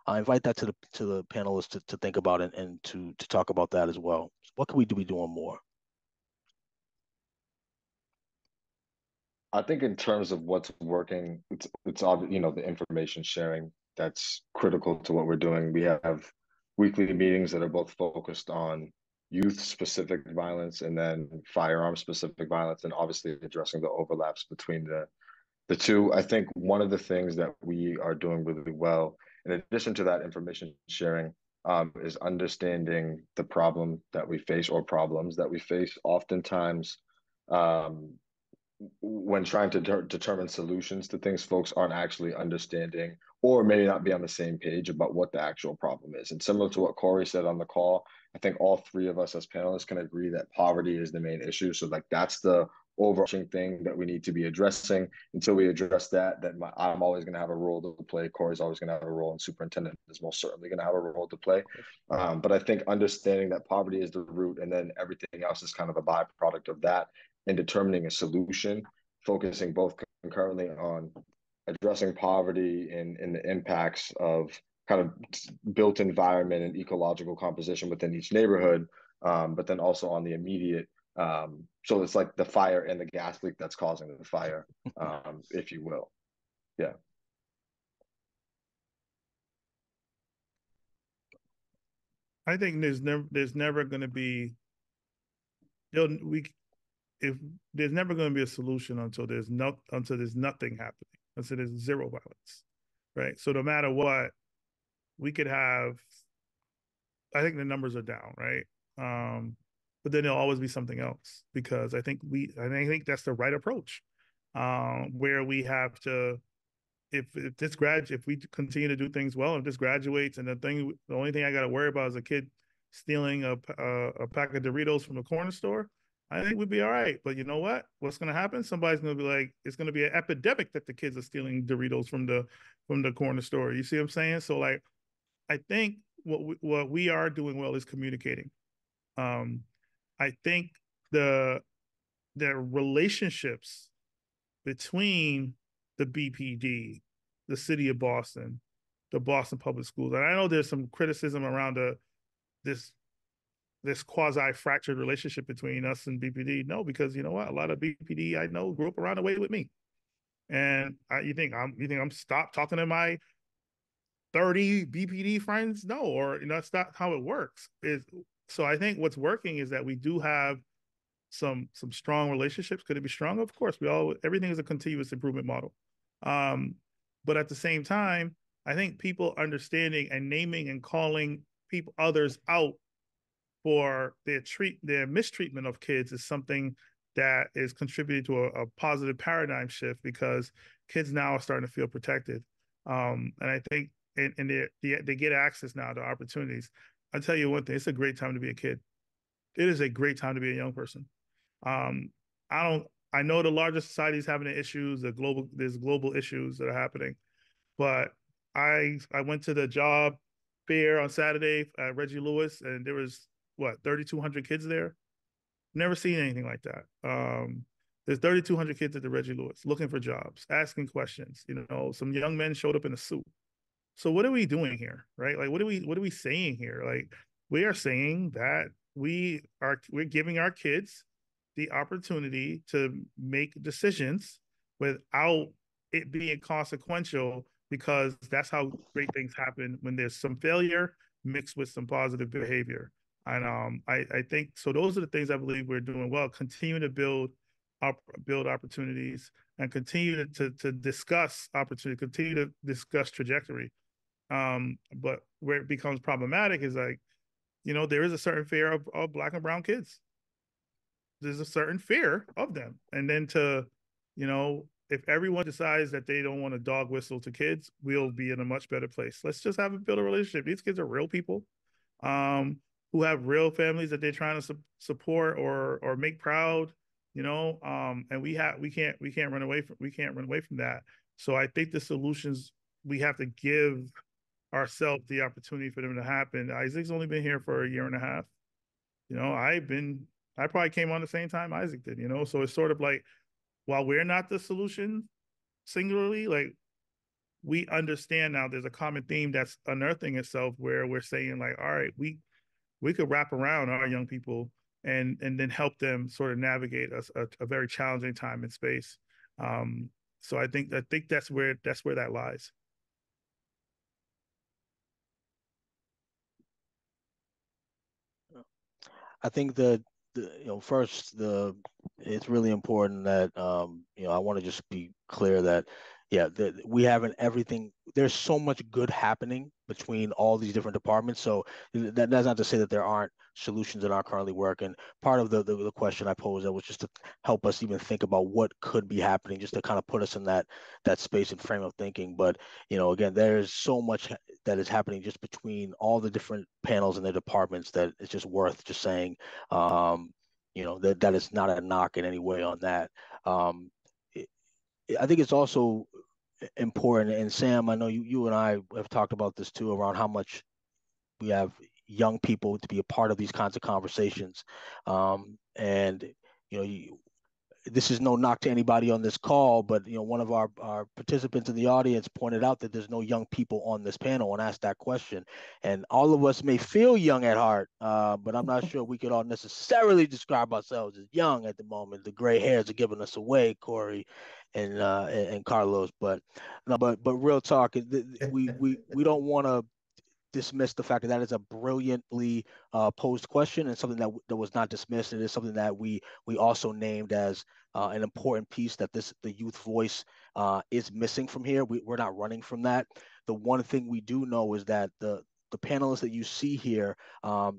I invite that to the panelists to think about it and to talk about that as well. What could we be doing more? I think in terms of what's working, it's obvious, the information sharing that's critical to what we're doing. We have weekly meetings that are both focused on youth-specific violence and then firearm-specific violence, and obviously addressing the overlaps between the two. I think one of the things that we are doing really well, in addition to that information sharing, is understanding the problem that we face or problems that we face. Oftentimes, when trying to determine solutions to things, folks aren't actually understanding or maybe not be on the same page about what the actual problem is. And similar to what Corey said on the call, I think all three of us as panelists can agree that poverty is the main issue. So that's the overarching thing that we need to be addressing. Until we address that, then I'm always going to have a role to play. Corey's always going to have a role, and superintendent is most certainly going to have a role to play. But I think understanding that poverty is the root, and then everything else is kind of a byproduct of that, and determining a solution, focusing both concurrently on addressing poverty and the impacts of kind of built environment and ecological composition within each neighborhood, but then also on the immediate. So it's like the fire and the gas leak that's causing the fire, if you will. Yeah. I think there's never going to be there's never going to be a solution until there's nothing happening, until there's zero violence, right? So no matter what, we could have. I think the numbers are down, right? But then there'll always be something else, because I think that's the right approach, where we have to. If we continue to do things well, if this graduates, and the only thing I got to worry about is a kid stealing a pack of Doritos from the corner store, I think we'd be all right. But you know what? What's going to happen? Somebody's going to be like, it's going to be an epidemic that the kids are stealing Doritos from the corner store. You see what I'm saying? So like, I think what we are doing well is communicating. I think the relationships between the BPD, the city of Boston, the Boston Public Schools, and I know there's some criticism around this quasi-fractured relationship between us and BPD. No, because you know what? A lot of BPD I know grew up around the way with me. And you think I'm stopped talking to my 30 BPD friends? No, or that's not how it works. So I think what's working is that we do have some strong relationships. Could it be stronger? Of course. Everything is a continuous improvement model. But at the same time, I think people understanding and naming and calling others out for their mistreatment of kids is something that is contributing to a positive paradigm shift, because kids now are starting to feel protected. And I think and they get access now to opportunities. I'll tell you one thing, it's a great time to be a kid. It is a great time to be a young person. I I know the larger society is having issues, there's global issues that are happening, but I went to the job fair on Saturday at Reggie Lewis, and there was what 3,200 kids there. Never seen anything like that. There's 3,200 kids at the Reggie Lewis looking for jobs, asking questions. You know, some young men showed up in a suit. So what are we doing here, right? Like, what are we saying here? Like, we are saying that we're giving our kids the opportunity to make decisions without it being consequential, because that's how great things happen when there's some failure mixed with some positive behavior. And I think so. Those are the things I believe we're doing well. Continue to build opportunities, and continue to discuss opportunity. Continue to discuss trajectory. But where it becomes problematic is like, you know, there is a certain fear of Black and brown kids. There's a certain fear of them, and then you know, if everyone decides that they don't want to dog whistle to kids, we'll be in a much better place. Let's just build a relationship. These kids are real people. Who have real families that they're trying to support or make proud, you know, and we can't run away from that. So I think the solutions, we have to give ourselves the opportunity for them to happen. Isaac's only been here for a year and a half. You know, I probably came on the same time Isaac did, you know, so it's sort of like, while we're not the solution singularly, like, we understand now there's a common theme that's unearthing itself, where we're saying like, all right, we could wrap around our young people and then help them sort of navigate a very challenging time in space. So I think that's where that lies. I think that first, it's really important that I want to just be clear that that we haven't everything. There's so much good happening between all these different departments. So that's not to say that there aren't solutions that aren't currently working. Part of the question I posed, that was just to help us even think about what could be happening, just to kind of put us in that space and frame of thinking. But again, there's so much that is happening just between all the different panels and the departments, that it's just worth just saying, that is not a knock in any way on that. I think it's also important, and Sam, I know you and I have talked about this too, around how much we have young people to be a part of these kinds of conversations. And this is no knock to anybody on this call, but one of our participants in the audience pointed out that there's no young people on this panel and asked that question. And all of us may feel young at heart, but I'm not sure we could all necessarily describe ourselves as young at the moment. The gray hairs are giving us away, Corey and Carlos. But no, but real talk, we don't want to dismiss the fact that that is a brilliantly posed question, and something that was not dismissed. It is something that we also named as an important piece, that the youth voice is missing from here. We're not running from that. The one thing we do know is that the panelists that you see here,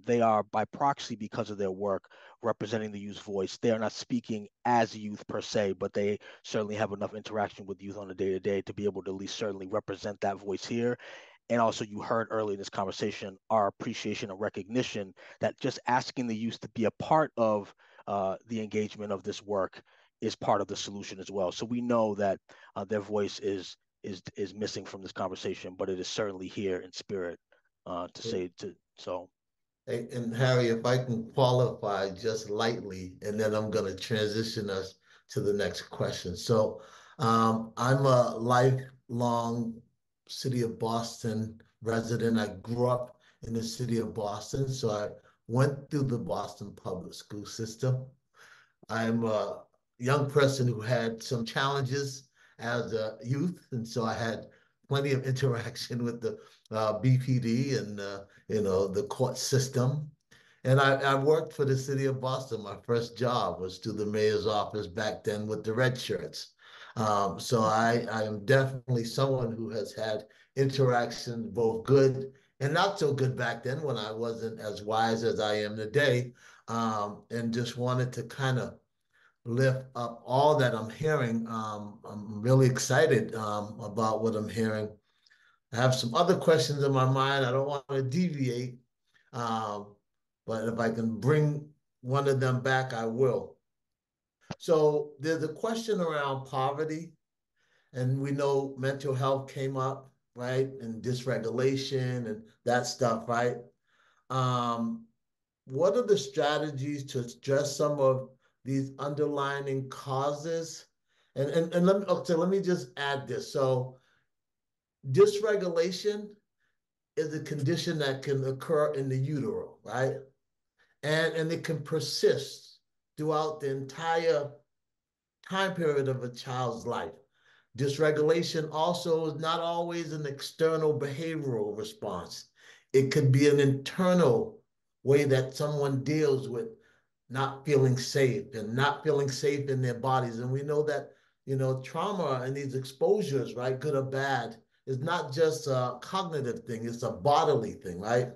they are by proxy, because of their work, representing the youth voice. They are not speaking as youth per se, but they certainly have enough interaction with youth on a day-to-day to be able to at least certainly represent that voice here. And also, you heard early in this conversation our appreciation and recognition that just asking the youth to be a part of the engagement of this work is part of the solution as well. So we know that their voice is missing from this conversation, but it is certainly here in spirit to say to so. Hey, and Harry, if I can qualify just lightly, and then I'm going to transition us to the next question. So I'm a lifelong city of Boston resident. I grew up in the city of Boston, so I went through the Boston public school system. I'm a young person who had some challenges as a youth, and so I had plenty of interaction with the BPD and the court system. And I worked for the city of Boston. My first job was to the mayor's office back then with the red shirts. So I am definitely someone who has had interactions, both good and not so good back then, when I wasn't as wise as I am today, and just wanted to kind of lift up all that I'm hearing. I'm really excited about what I'm hearing. I have some other questions in my mind. I don't want to deviate, but if I can bring one of them back, I will. So there's a question around poverty, and we know mental health came up, right? And dysregulation and that stuff, right? Um, what are the strategies to address some of these underlying causes? And let me, okay, let me just add this. So dysregulation is a condition that can occur in the utero, right? And it can persist throughout the entire time period of a child's life. Dysregulation also is not always an external behavioral response. It could be an internal way that someone deals with not feeling safe and not feeling safe in their bodies. And we know that, trauma and these exposures, right, good or bad, is not just a cognitive thing, it's a bodily thing, right?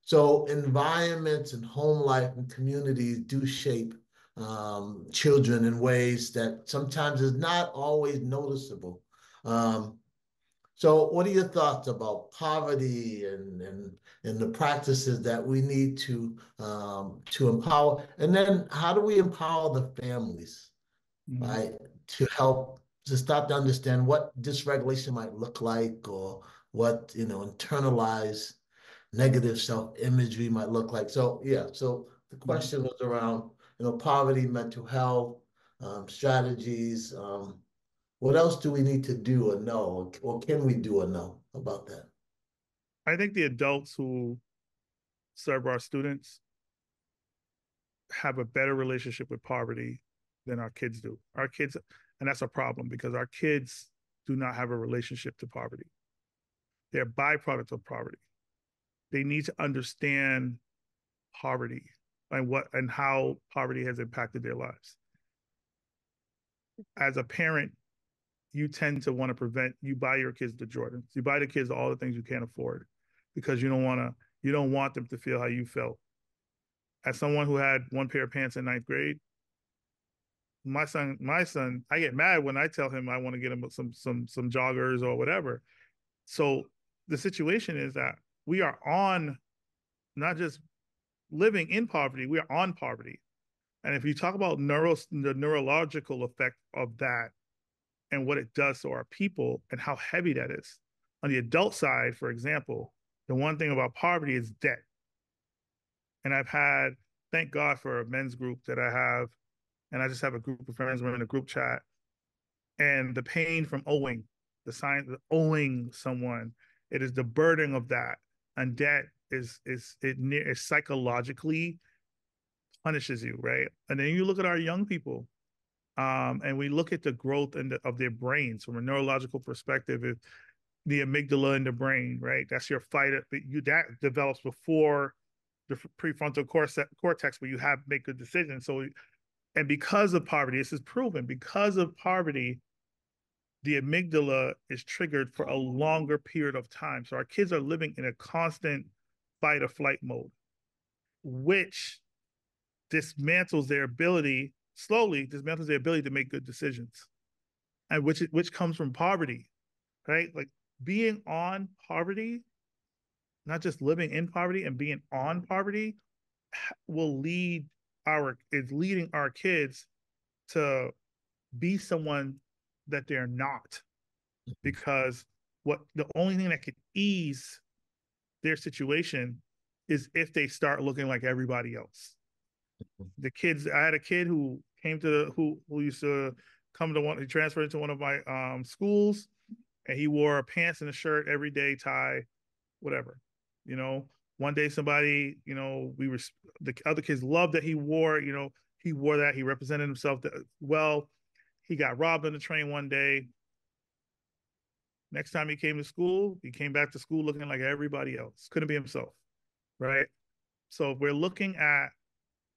So environments and home life and communities do shape children in ways that sometimes is not always noticeable. Um, so what are your thoughts about poverty and the practices that we need to empower? And then how do we empower the families, right, to help to start to understand what dysregulation might look like or what, internalized negative self-imagery might look like. So yeah, so the question was around, poverty, mental health, strategies. What else do we need to do or know, or can we do or know about that? I think the adults who serve our students have a better relationship with poverty than our kids do. Our kids, and that's a problem because our kids do not have a relationship to poverty. They're byproducts of poverty. They need to understand poverty and how poverty has impacted their lives. As a parent, you tend to want to you buy your kids the Jordans. You buy the kids all the things you can't afford because you don't want them to feel how you felt. As someone who had one pair of pants in ninth grade, my son, I get mad when I tell him I want to get him some joggers or whatever. So the situation is that we are on not just living in poverty, we are on poverty. And if you talk about the neurological effect of that and what it does to our people and how heavy that is. On the adult side, for example, the one thing about poverty is debt. And thank God for a men's group that I have, and I just have a group of friends, we're in a group chat, and the pain from owing, the sign of owing someone, it is the burden of that. And debt is psychologically punishes you, right? And then you look at our young people, and we look at the growth of their brains from a neurological perspective. The amygdala in the brain, right? That's your fight. That develops before the prefrontal cortex, where you make good decisions. So, and because of poverty, this is proven. Because of poverty, the amygdala is triggered for a longer period of time. So our kids are living in a constant fight or flight mode, which slowly dismantles their ability to make good decisions, and which comes from poverty, right? Like being on poverty, not just living in poverty and being on poverty, is leading our kids to be someone that they're not, because the only thing that could ease their situation is if they start looking like everybody else. I had a kid who came who used to come to he transferred into one of my schools, and he wore pants and a shirt every day, tie, whatever. One day somebody, the other kids loved that he wore that. He represented himself well. He got robbed on the train one day. Next time he came back to school looking like everybody else. Couldn't be himself, right? So we're looking at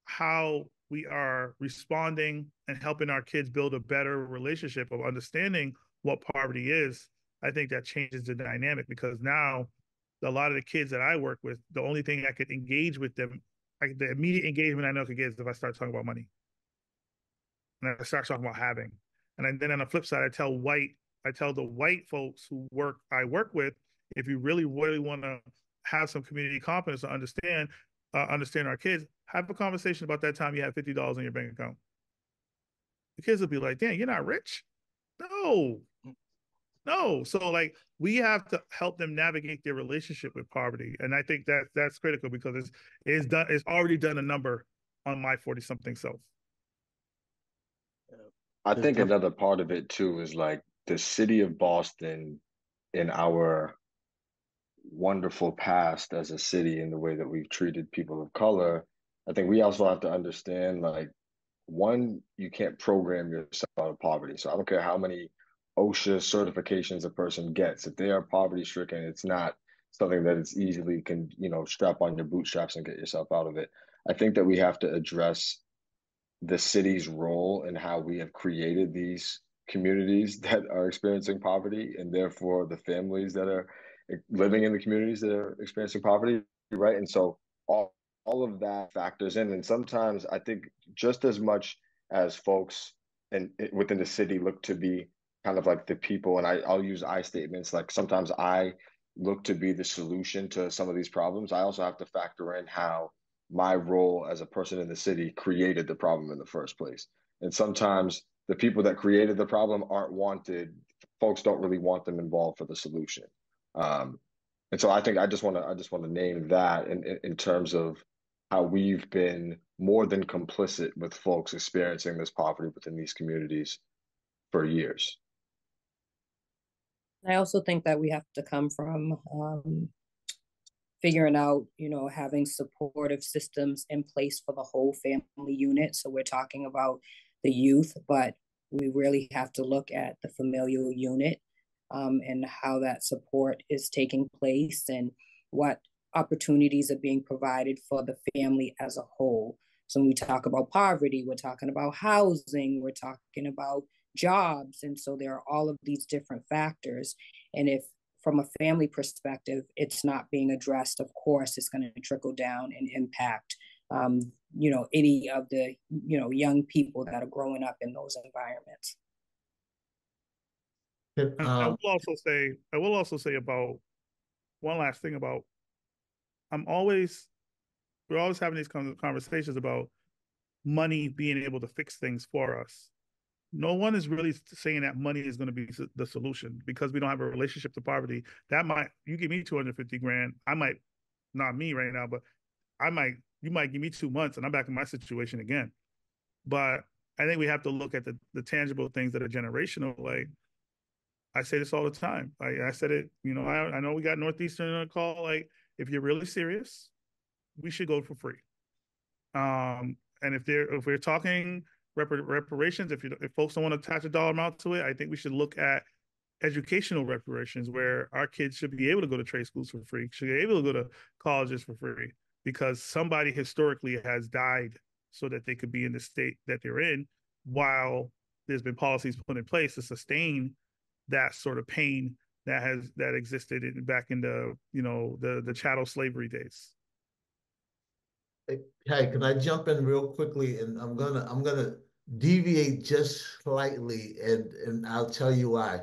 how we are responding and helping our kids build a better relationship of understanding what poverty is. I think that changes the dynamic, because now a lot of the kids that I work with, the only thing I could engage with them, like the immediate engagement I know I could get, is if I start talking about money. And I start talking about having. And then on the flip side, I tell the white folks I work with, if you really, really want to have some community confidence to understand our kids, have a conversation about that time you had $50 in your bank account. the kids will be like, "Damn, you're not rich." No, no. So like we have to help them navigate their relationship with poverty, and I think that that's critical because it's already done a number on my 40-something self. I think another part of it too is like the city of Boston in our wonderful past as a city and the way that we've treated people of color. I think we also have to understand like one, you can't program yourself out of poverty. So I don't care how many OSHA certifications a person gets. If they are poverty stricken, it's not something that it's easily can, strap on your bootstraps and get yourself out of it. I think that we have to address the city's role in how we have created these communities that are experiencing poverty and therefore the families that are living in the communities that are experiencing poverty, right? And so all of that factors in. And sometimes I think just as much as folks and within the city look to be kind of like the people, and I'll use I statements, like sometimes I look to be the solution to some of these problems. I also have to factor in how my role as a person in the city created the problem in the first place. And sometimes the people that created the problem aren't wanted. Folks don't really want them involved for the solution. And so I think I just want to name that in terms of how we've been more than complicit with folks experiencing this poverty within these communities for years. I also think that we have to come from figuring out, having supportive systems in place for the whole family unit. So we're talking about the youth, but we really have to look at the familial unit and how that support is taking place and what opportunities are being provided for the family as a whole. So when we talk about poverty, we're talking about housing, we're talking about jobs. And so there are all of these different factors. And if from a family perspective, it's not being addressed, of course, it's going to trickle down and impact, any of the, young people that are growing up in those environments. I will also say about one last thing about, we're always having these conversations about money being able to fix things for us. No one is really saying that money is going to be the solution because we don't have a relationship to poverty. You give me 250 grand, not me right now, but you might give me 2 months and I'm back in my situation again. But I think we have to look at the tangible things that are generational. Like I say this all the time. I said it, I know we got Northeastern on the call. Like if you're really serious, we should go for free. And if we're talking reparations, if folks don't want to attach a dollar amount to it, I think we should look at educational reparations where our kids should be able to go to trade schools for free, should be able to go to colleges for free, because somebody historically has died so that they could be in the state that they're in, while there's been policies put in place to sustain that sort of pain that existed back in the chattel slavery days. Hey, can I jump in real quickly? And I'm gonna deviate just slightly, and I'll tell you why.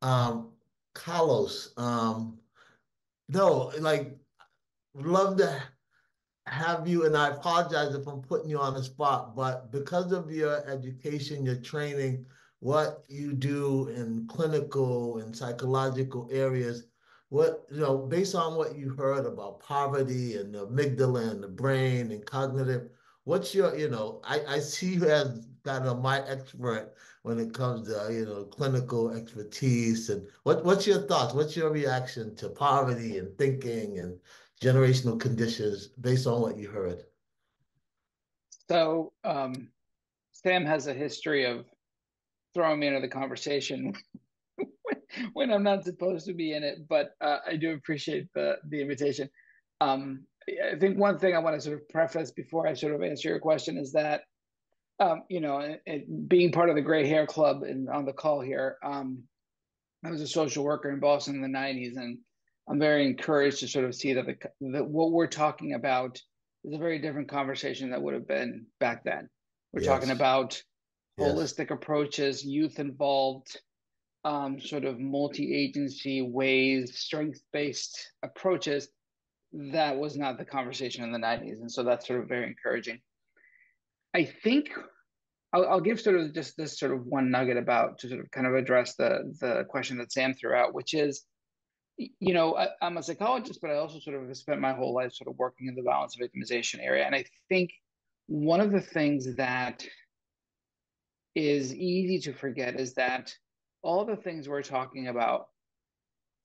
Um, Carlos, no, like, love to have you, and I apologize if I'm putting you on the spot, but because of your education, your training, what you do in clinical and psychological areas, based on what you heard about poverty and the amygdala and the brain and cognitive, what's your, I see you as kind of my expert when it comes to, clinical expertise. And what's your thoughts? What's your reaction to poverty and thinking and generational conditions based on what you heard? So Sam has a history of throwing me into the conversation when I'm not supposed to be in it, but I do appreciate the invitation. I think one thing I want to sort of preface before I sort of answer your question is that, being part of the Gray Hair Club and on the call here, I was a social worker in Boston in the 90s, and I'm very encouraged to sort of see that what we're talking about is a very different conversation that would have been back then. We're talking about holistic approaches, youth involved, sort of multi-agency ways, strength-based approaches. That was not the conversation in the 90s. And so that's sort of very encouraging. I think I'll give sort of just this sort of one nugget about to sort of kind of address the question that Sam threw out, which is, you know, I'm a psychologist, but I also sort of spent my whole life sort of working in the violence victimization area. And I think one of the things that is easy to forget is that all the things we're talking about,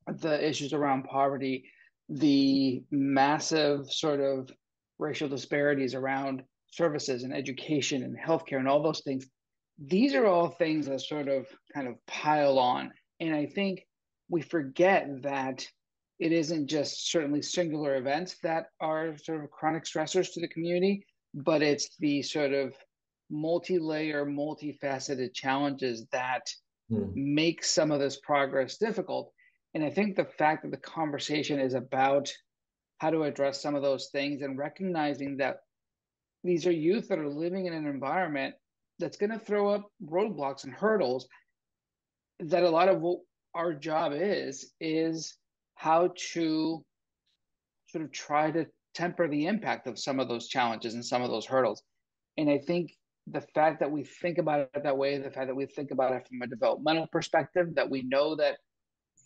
the issues around poverty, the massive sort of racial disparities around services and education and healthcare and all those things, these are all things that sort of kind of pile on. And I think we forget that it isn't just certainly singular events that are sort of chronic stressors to the community, but it's the sort of multi-layer, multifaceted challenges that make some of this progress difficult. And I think the fact that the conversation is about how to address some of those things and recognizing that these are youth that are living in an environment that's going to throw up roadblocks and hurdles, that a lot of what our job is how to sort of try to temper the impact of some of those challenges and some of those hurdles. And I think the fact that we think about it that way, the fact that we think about it from a developmental perspective, that we know that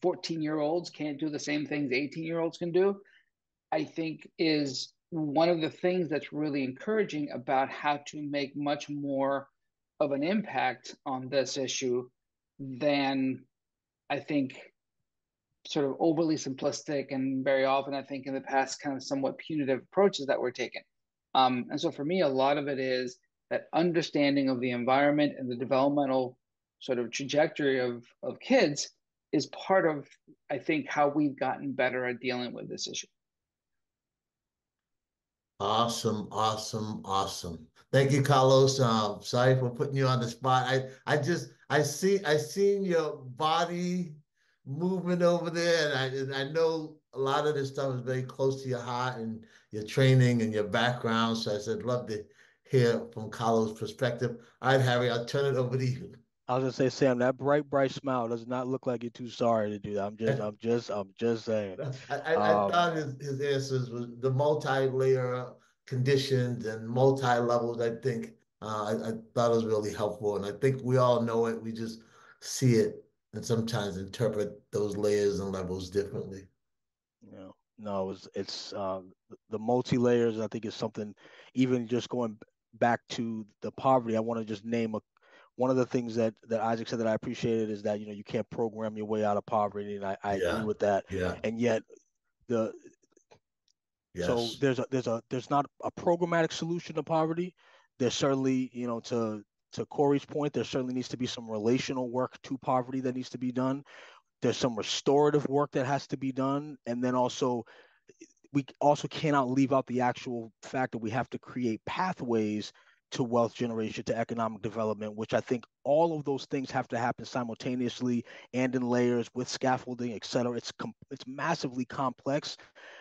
14-year-olds can't do the same things 18-year-olds can do, I think is one of the things that's really encouraging about how to make much more of an impact on this issue than, I think, sort of overly simplistic and very often, I think, in the past, kind of somewhat punitive approaches that were taken. And so for me, a lot of it is that understanding of the environment and the developmental sort of trajectory of kids is part of, I think, how we've gotten better at dealing with this issue. Awesome, awesome, awesome. Thank you, Carlos. Sorry for putting you on the spot. I seen your body movement over there, and I know a lot of this stuff is very close to your heart and your training and your background. So I said, love to hear from Carlos' perspective. All right, Harry, I'll turn it over to you. I was gonna say, Sam, that bright smile does not look like you're too sorry to do that. I'm just saying. I thought his answers was the multi-layer conditions and multi-levels. I think I thought it was really helpful, and I think we all know it. We just see it and sometimes interpret those layers and levels differently. No, it's the multi-layers. I think is something. Even just going back to the poverty, I want to just name one of the things that Isaac said that I appreciated is that you can't program your way out of poverty, and I agree with that. Yeah. And yet so there's not a programmatic solution to poverty. There's certainly, to Corey's point, there certainly needs to be some relational work to poverty that needs to be done. There's some restorative work that has to be done, and then also we also cannot leave out the actual fact that we have to create pathways to wealth generation, to economic development, which I think all of those things have to happen simultaneously and in layers with scaffolding, et cetera. It's massively complex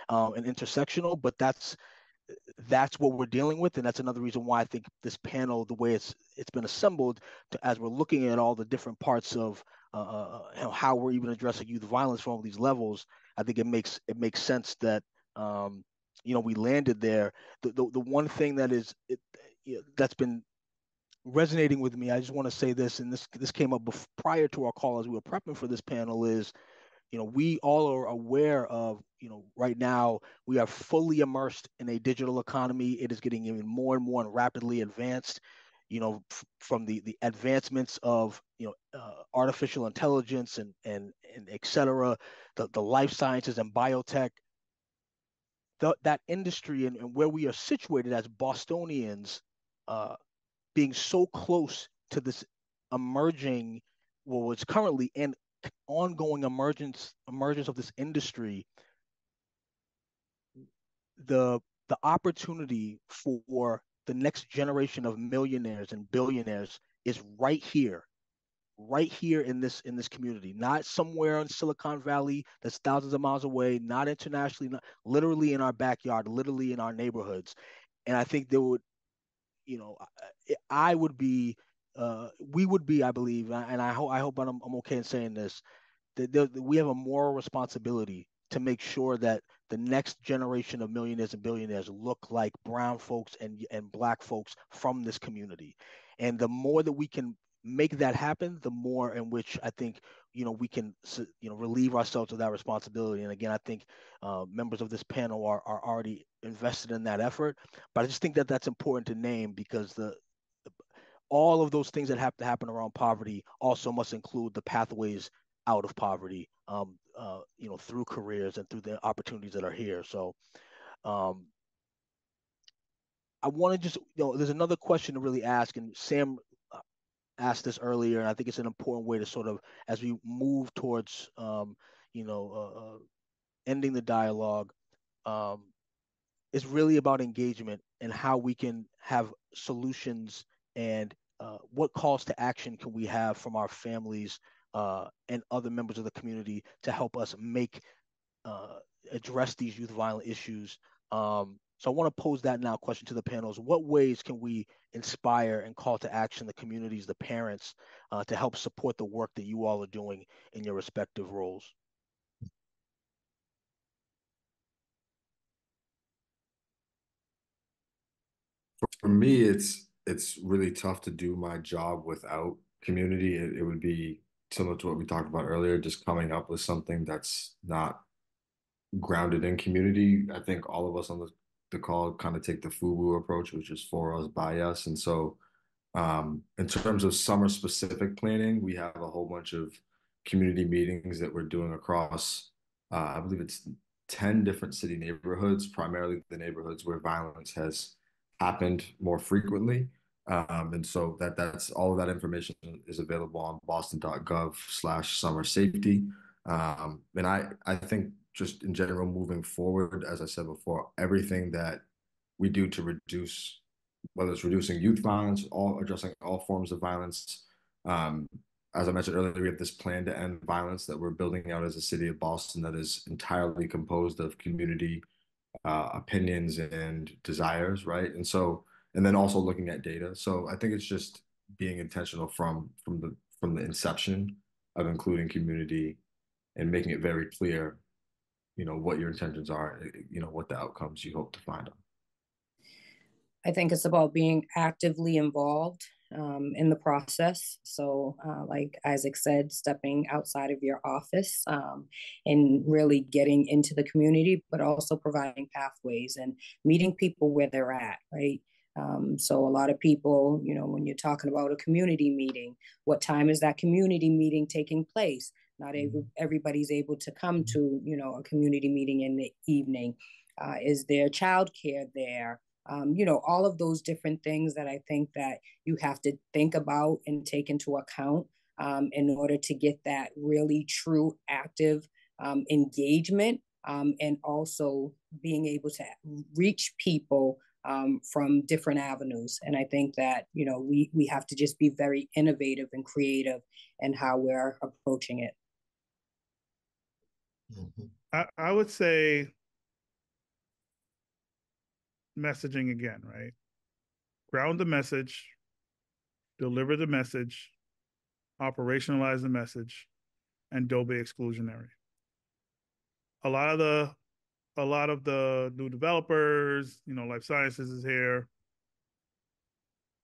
and intersectional, but that's what we're dealing with, and that's another reason why I think this panel, the way it's been assembled, as we're looking at all the different parts of how we're even addressing youth violence from all these levels, I think it makes sense that we landed there. The one thing that's been resonating with me, I just want to say this, and this came up prior to our call as we were prepping for this panel, is we all are aware of, right now we are fully immersed in a digital economy. It is getting even more and more rapidly advanced, from the advancements of, artificial intelligence and et cetera, the life sciences and biotech, that industry and where we are situated as Bostonians, being so close to this emerging, well, it's currently and ongoing emergence of this industry, the opportunity for the next generation of millionaires and billionaires is right here in this community, not somewhere in Silicon Valley that's thousands of miles away, not internationally, not, literally in our backyard, literally in our neighborhoods. And I think there would, I would be, we would be, I believe, and I hope I'm okay in saying this, that we have a moral responsibility to make sure that the next generation of millionaires and billionaires look like brown folks and black folks from this community. And the more that we can make that happen, the more in which I think, we can, relieve ourselves of that responsibility. And again, I think members of this panel are already invested in that effort. But I just think that that's important to name, because all of those things that have to happen around poverty also must include the pathways out of poverty, through careers and through the opportunities that are here. So I want to just, there's another question to really ask, and Sam asked this earlier, and I think it's an important way to sort of, as we move towards, ending the dialogue, is really about engagement and how we can have solutions, and what calls to action can we have from our families and other members of the community to help us address these youth violent issues. So I want to pose that now question to the panels. What ways can we inspire and call to action the communities, the parents, to help support the work that you all are doing in your respective roles? For me, it's really tough to do my job without community. It would be similar to what we talked about earlier, just coming up with something that's not grounded in community. I think all of us on the call kind of take the FUBU approach, which is for us, by us. And so in terms of summer specific planning, we have a whole bunch of community meetings that we're doing across, I believe it's 10 different city neighborhoods, primarily the neighborhoods where violence has happened more frequently. And so that's all of that information is available on boston.gov/summer safety. And I think just in general, moving forward, as I said before, everything that we do to reduce, whether it's reducing youth violence, addressing all forms of violence. As I mentioned earlier, we have this plan to end violence that we're building out as a city of Boston that is entirely composed of community opinions and desires, right? And then also looking at data. So I think it's just being intentional from the inception of including community and making it very clear, what your intentions are, what the outcomes you hope to find are. I think it's about being actively involved in the process. So, like Isaac said, stepping outside of your office and really getting into the community, but also providing pathways and meeting people where they're at, right? So a lot of people, when you're talking about a community meeting, what time is that community meeting taking place? Not everybody's able to come to, a community meeting in the evening. Is there childcare there? All of those different things that I think that you have to think about and take into account in order to get that really true active engagement, and also being able to reach people from different avenues. And I think that, we have to just be very innovative and creative in how we're approaching it. I would say messaging again, right? Ground the message, deliver the message, operationalize the message, and don't be exclusionary. A lot of the new developers, life sciences is here,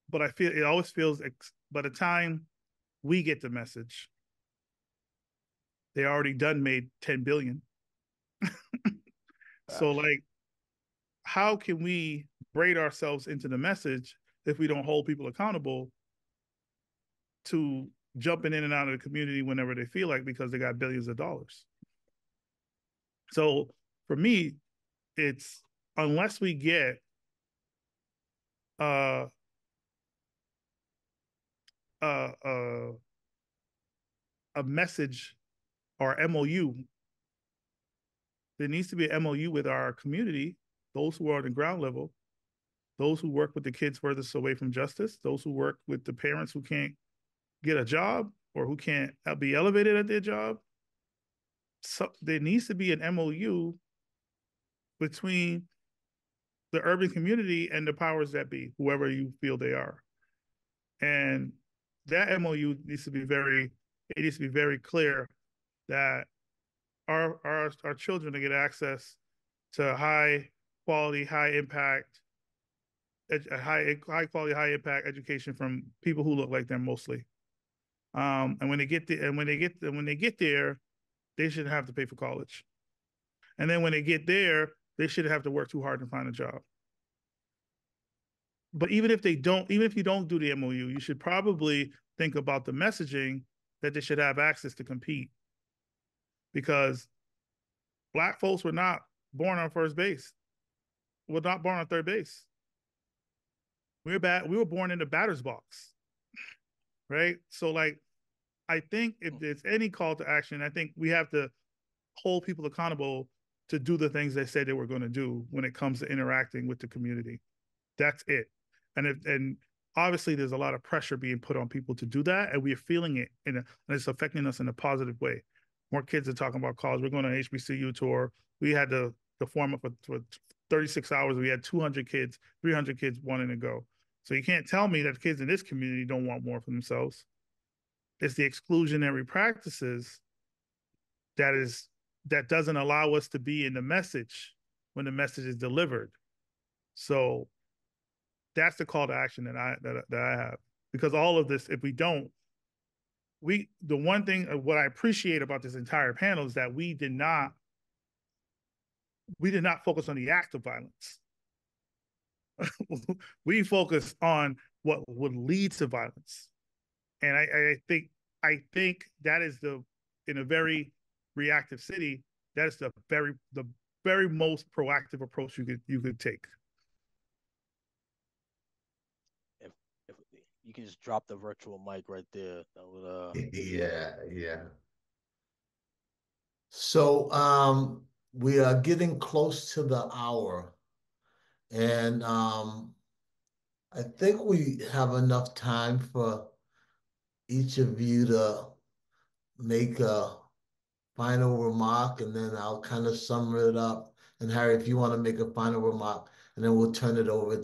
but I feel it always feels by the time we get the message, they already done made 10 billion. So like, how can we braid ourselves into the message if we don't hold people accountable to jumping in and out of the community whenever they feel like, because they got billions of dollars? So for me, it's unless we get a message or MOU, there needs to be an MOU with our community, those who are on the ground level, those who work with the kids furthest away from justice, those who work with the parents who can't get a job or who can't be elevated at their job. So there needs to be an MOU between the urban community and the powers that be, whoever you feel they are. And that MOU needs to be very clear that our children to get access to high quality, high impact a high quality, high impact education from people who look like them mostly. And when they get there, they shouldn't have to pay for college. And then when they get there, they shouldn't have to work too hard to find a job. But even if you don't do the MOU, you should probably think about the messaging that they should have access to compete. Because Black folks were not born on first base. We're not born on third base. We were born in the batter's box, right? So, like, I think if there's any call to action, I think we have to hold people accountable to do the things they said they were going to do when it comes to interacting with the community. That's it. And obviously there's a lot of pressure being put on people to do that, and we're feeling it, and it's affecting us in a positive way. More kids are talking about college. We're going on an HBCU tour. We had the form up for 36 hours. We had 200 kids, 300 kids wanting to go. So you can't tell me that kids in this community don't want more for themselves. It's the exclusionary practices that doesn't allow us to be in the message when the message is delivered. So that's the call to action that I have. Because all of this, if we don't, the one thing, what I appreciate about this entire panel is that we did not focus on the act of violence. We focus on what would lead to violence. And I think that is in a very reactive city, that is the very most proactive approach you could take. If you can just drop the virtual mic right there, that would Yeah. So we are getting close to the hour, and I think we have enough time for each of you to make a final remark, and then I'll kind of sum it up. And Harry, if you want to make a final remark, and then we'll turn it over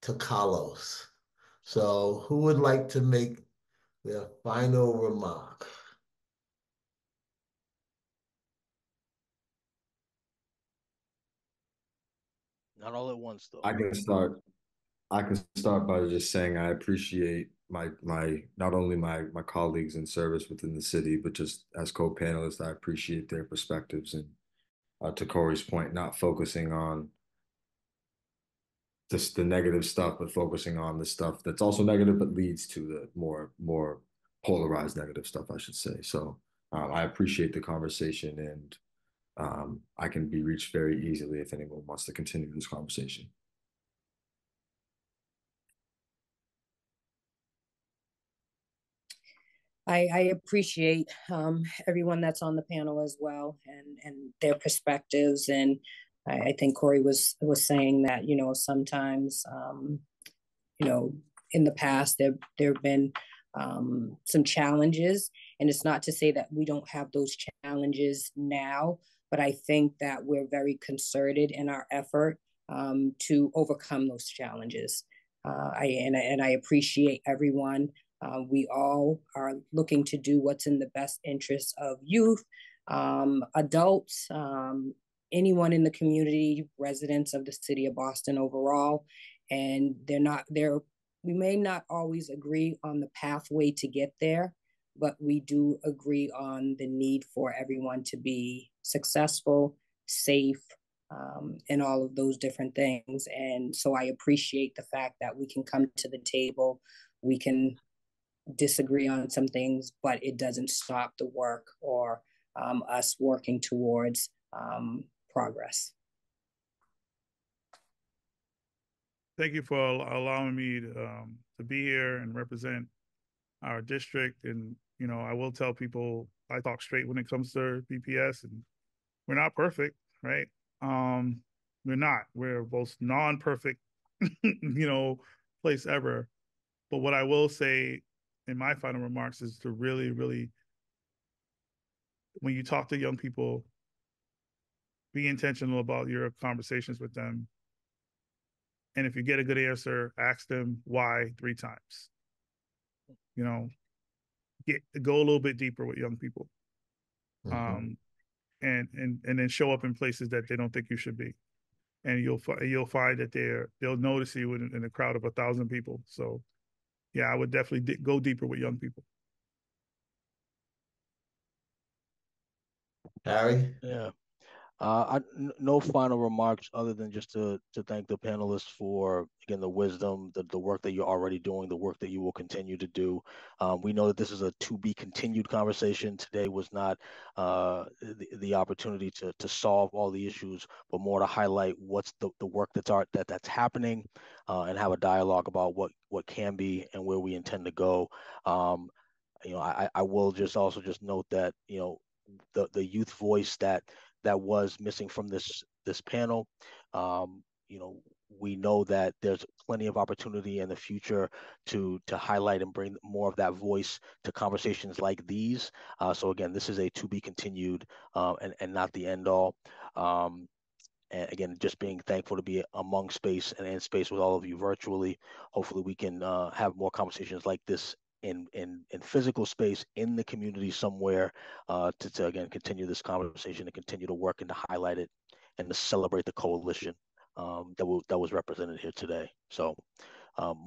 to Carlos. So who would like to make their final remark? not all at once though. I can start. I can start by just saying I appreciate my not only my colleagues in service within the city, but just as co-panelists, I appreciate their perspectives, and to Corey's point, not focusing on just the negative stuff, but focusing on the stuff that's also negative, but leads to the more polarized negative stuff, I should say. So I appreciate the conversation, and I can be reached very easily if anyone wants to continue this conversation. I appreciate everyone that's on the panel as well, and their perspectives. And I think Corey was saying that, sometimes, in the past there have been some challenges, and it's not to say that we don't have those challenges now, but I think that we're very concerted in our effort to overcome those challenges. I appreciate everyone. We all are looking to do what's in the best interest of youth, adults, anyone in the community, residents of the city of Boston overall. And we may not always agree on the pathway to get there, but we do agree on the need for everyone to be successful, safe, and all of those different things. And so I appreciate the fact that we can come to the table, we can disagree on some things, but it doesn't stop the work or us working towards progress. Thank you for allowing me to be here and represent our district. And, I will tell people I talk straight when it comes to BPS, and we're not perfect, right? We're not. We're both non-perfect, place ever. But what I will say in my final remarks is to really, really, when you talk to young people, be intentional about your conversations with them. And if you get a good answer, ask them why 3 times. Go a little bit deeper with young people. Mm-hmm. And then show up in places that they don't think you should be. and you'll find that they'll notice you in a crowd of 1,000 people. So, yeah, I would definitely go deeper with young people. Harry? Yeah. No final remarks other than just to thank the panelists for, again, the wisdom, the work that you're already doing, the work that you will continue to do. We know that this is a to be continued conversation. Today was not the opportunity to solve all the issues, but more to highlight what's the work that's happening, and have a dialogue about what can be and where we intend to go. I will also note that, the youth voice that was missing from this panel. We know that there's plenty of opportunity in the future to highlight and bring more of that voice to conversations like these. So again, this is a to be continued, and not the end all. And again, just being thankful to be among space and in space with all of you virtually. Hopefully we can have more conversations like this in physical space in the community somewhere, to again continue this conversation and continue to work and to highlight it and to celebrate the coalition that was represented here today. So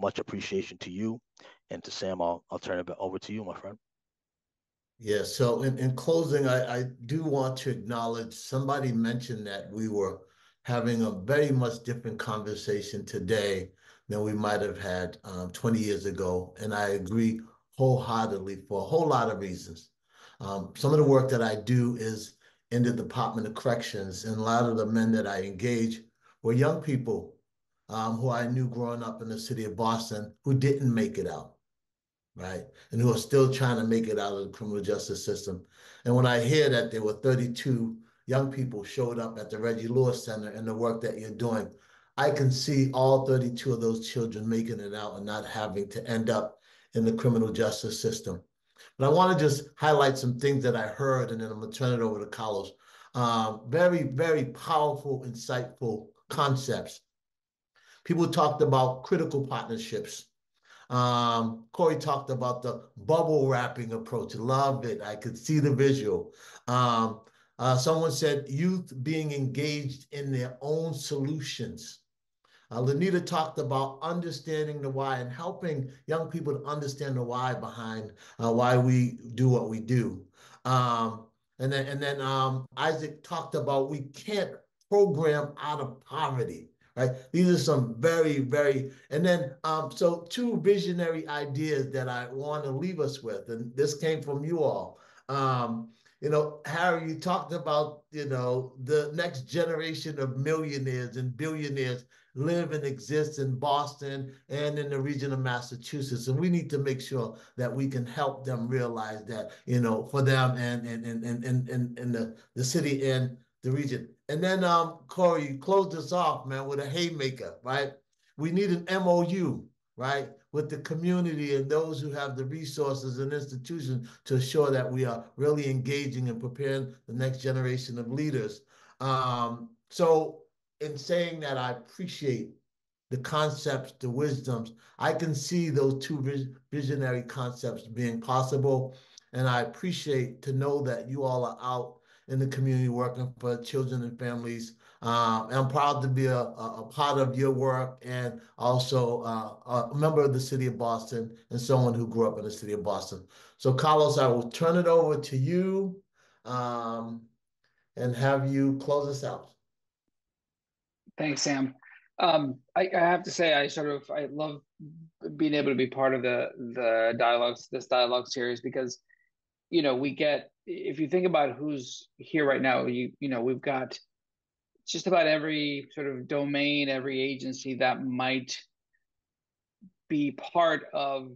much appreciation to you, and to Sam. I'll turn it over to you, my friend. Yeah, so in closing, I do want to acknowledge somebody mentioned that we were having a very much different conversation today than we might have had 20 years ago. And I agree wholeheartedly for a whole lot of reasons. Some of the work that I do is in the Department of Corrections, and a lot of the men that I engage were young people who I knew growing up in the city of Boston who didn't make it out, right? And who are still trying to make it out of the criminal justice system. And when I hear that there were 32 young people showed up at the Reggie Lewis Center and the work that you're doing, I can see all 32 of those children making it out and not having to end up in the criminal justice system. But I want to just highlight some things that I heard, and then I'm going to turn it over to Carlos. Very, very powerful, insightful concepts. People talked about critical partnerships. Corey talked about the bubble wrapping approach. Love it. I could see the visual. Someone said youth being engaged in their own solutions. Lanita talked about understanding the why and helping young people to understand the why behind why we do what we do. And then Isaac talked about we can't program out of poverty. Right. These are some very, very, and then so two visionary ideas that I want to leave us with, and this came from you all. Harry, you talked about, the next generation of millionaires and billionaires live and exist in Boston and in the region of Massachusetts. And we need to make sure that we can help them realize that, for them and the city and the region. And then, Corey, you closed us off, man, with a haymaker, right? We need an MOU, right, with the community and those who have the resources and institutions to ensure that we are really engaging and preparing the next generation of leaders. So in saying that, I appreciate the concepts, the wisdoms. I can see those two visionary concepts being possible. And I appreciate to know that you all are out in the community working for children and families. And I'm proud to be a part of your work, and also a member of the city of Boston and someone who grew up in the city of Boston. So Carlos, I will turn it over to you and have you close us out. Thanks, Sam. I have to say, I love being able to be part of this dialogue series, because, if you think about who's here right now, we've got just about every sort of domain, every agency that might be part of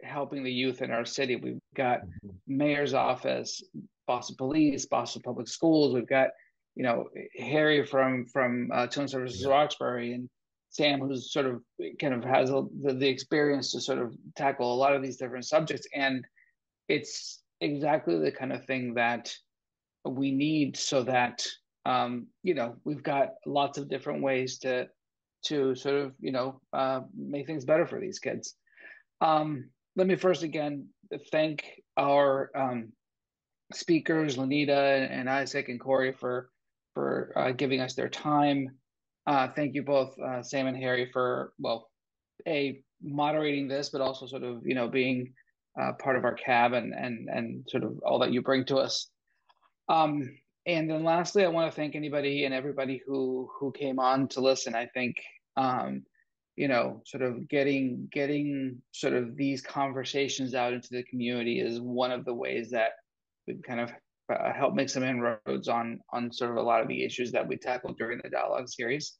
helping the youth in our city. We've got mayor's office, Boston Police, Boston Public Schools. We've got, Harry from Children's Services Roxbury, and Sam, who's sort of kind of has the experience to sort of tackle a lot of these different subjects. And it's exactly the kind of thing that we need, so that we've got lots of different ways to sort of make things better for these kids. Let me first again thank our speakers, Lanita and Isaac and Corey, for giving us their time. Thank you both, Sam and Harry, for, well, moderating this, but also sort of, being part of our CAB and sort of all that you bring to us. And then lastly, I want to thank anybody and everybody who came on to listen. I think, sort of getting sort of these conversations out into the community is one of the ways that we kind of help make some inroads on sort of a lot of the issues that we tackled during the dialogue series.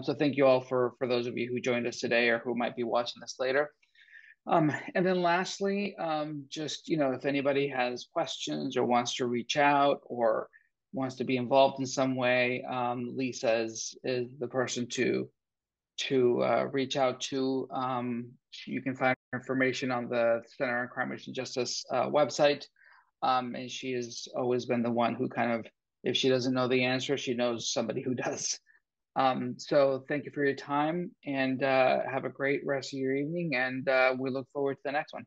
So thank you all for those of you who joined us today or who might be watching this later. And then lastly, just, if anybody has questions or wants to reach out or wants to be involved in some way, Lisa is the person to reach out to. You can find information on the Center on Crime and Justice website. And she has always been the one who kind of, if she doesn't know the answer, she knows somebody who does. So thank you for your time, and have a great rest of your evening, and we look forward to the next one.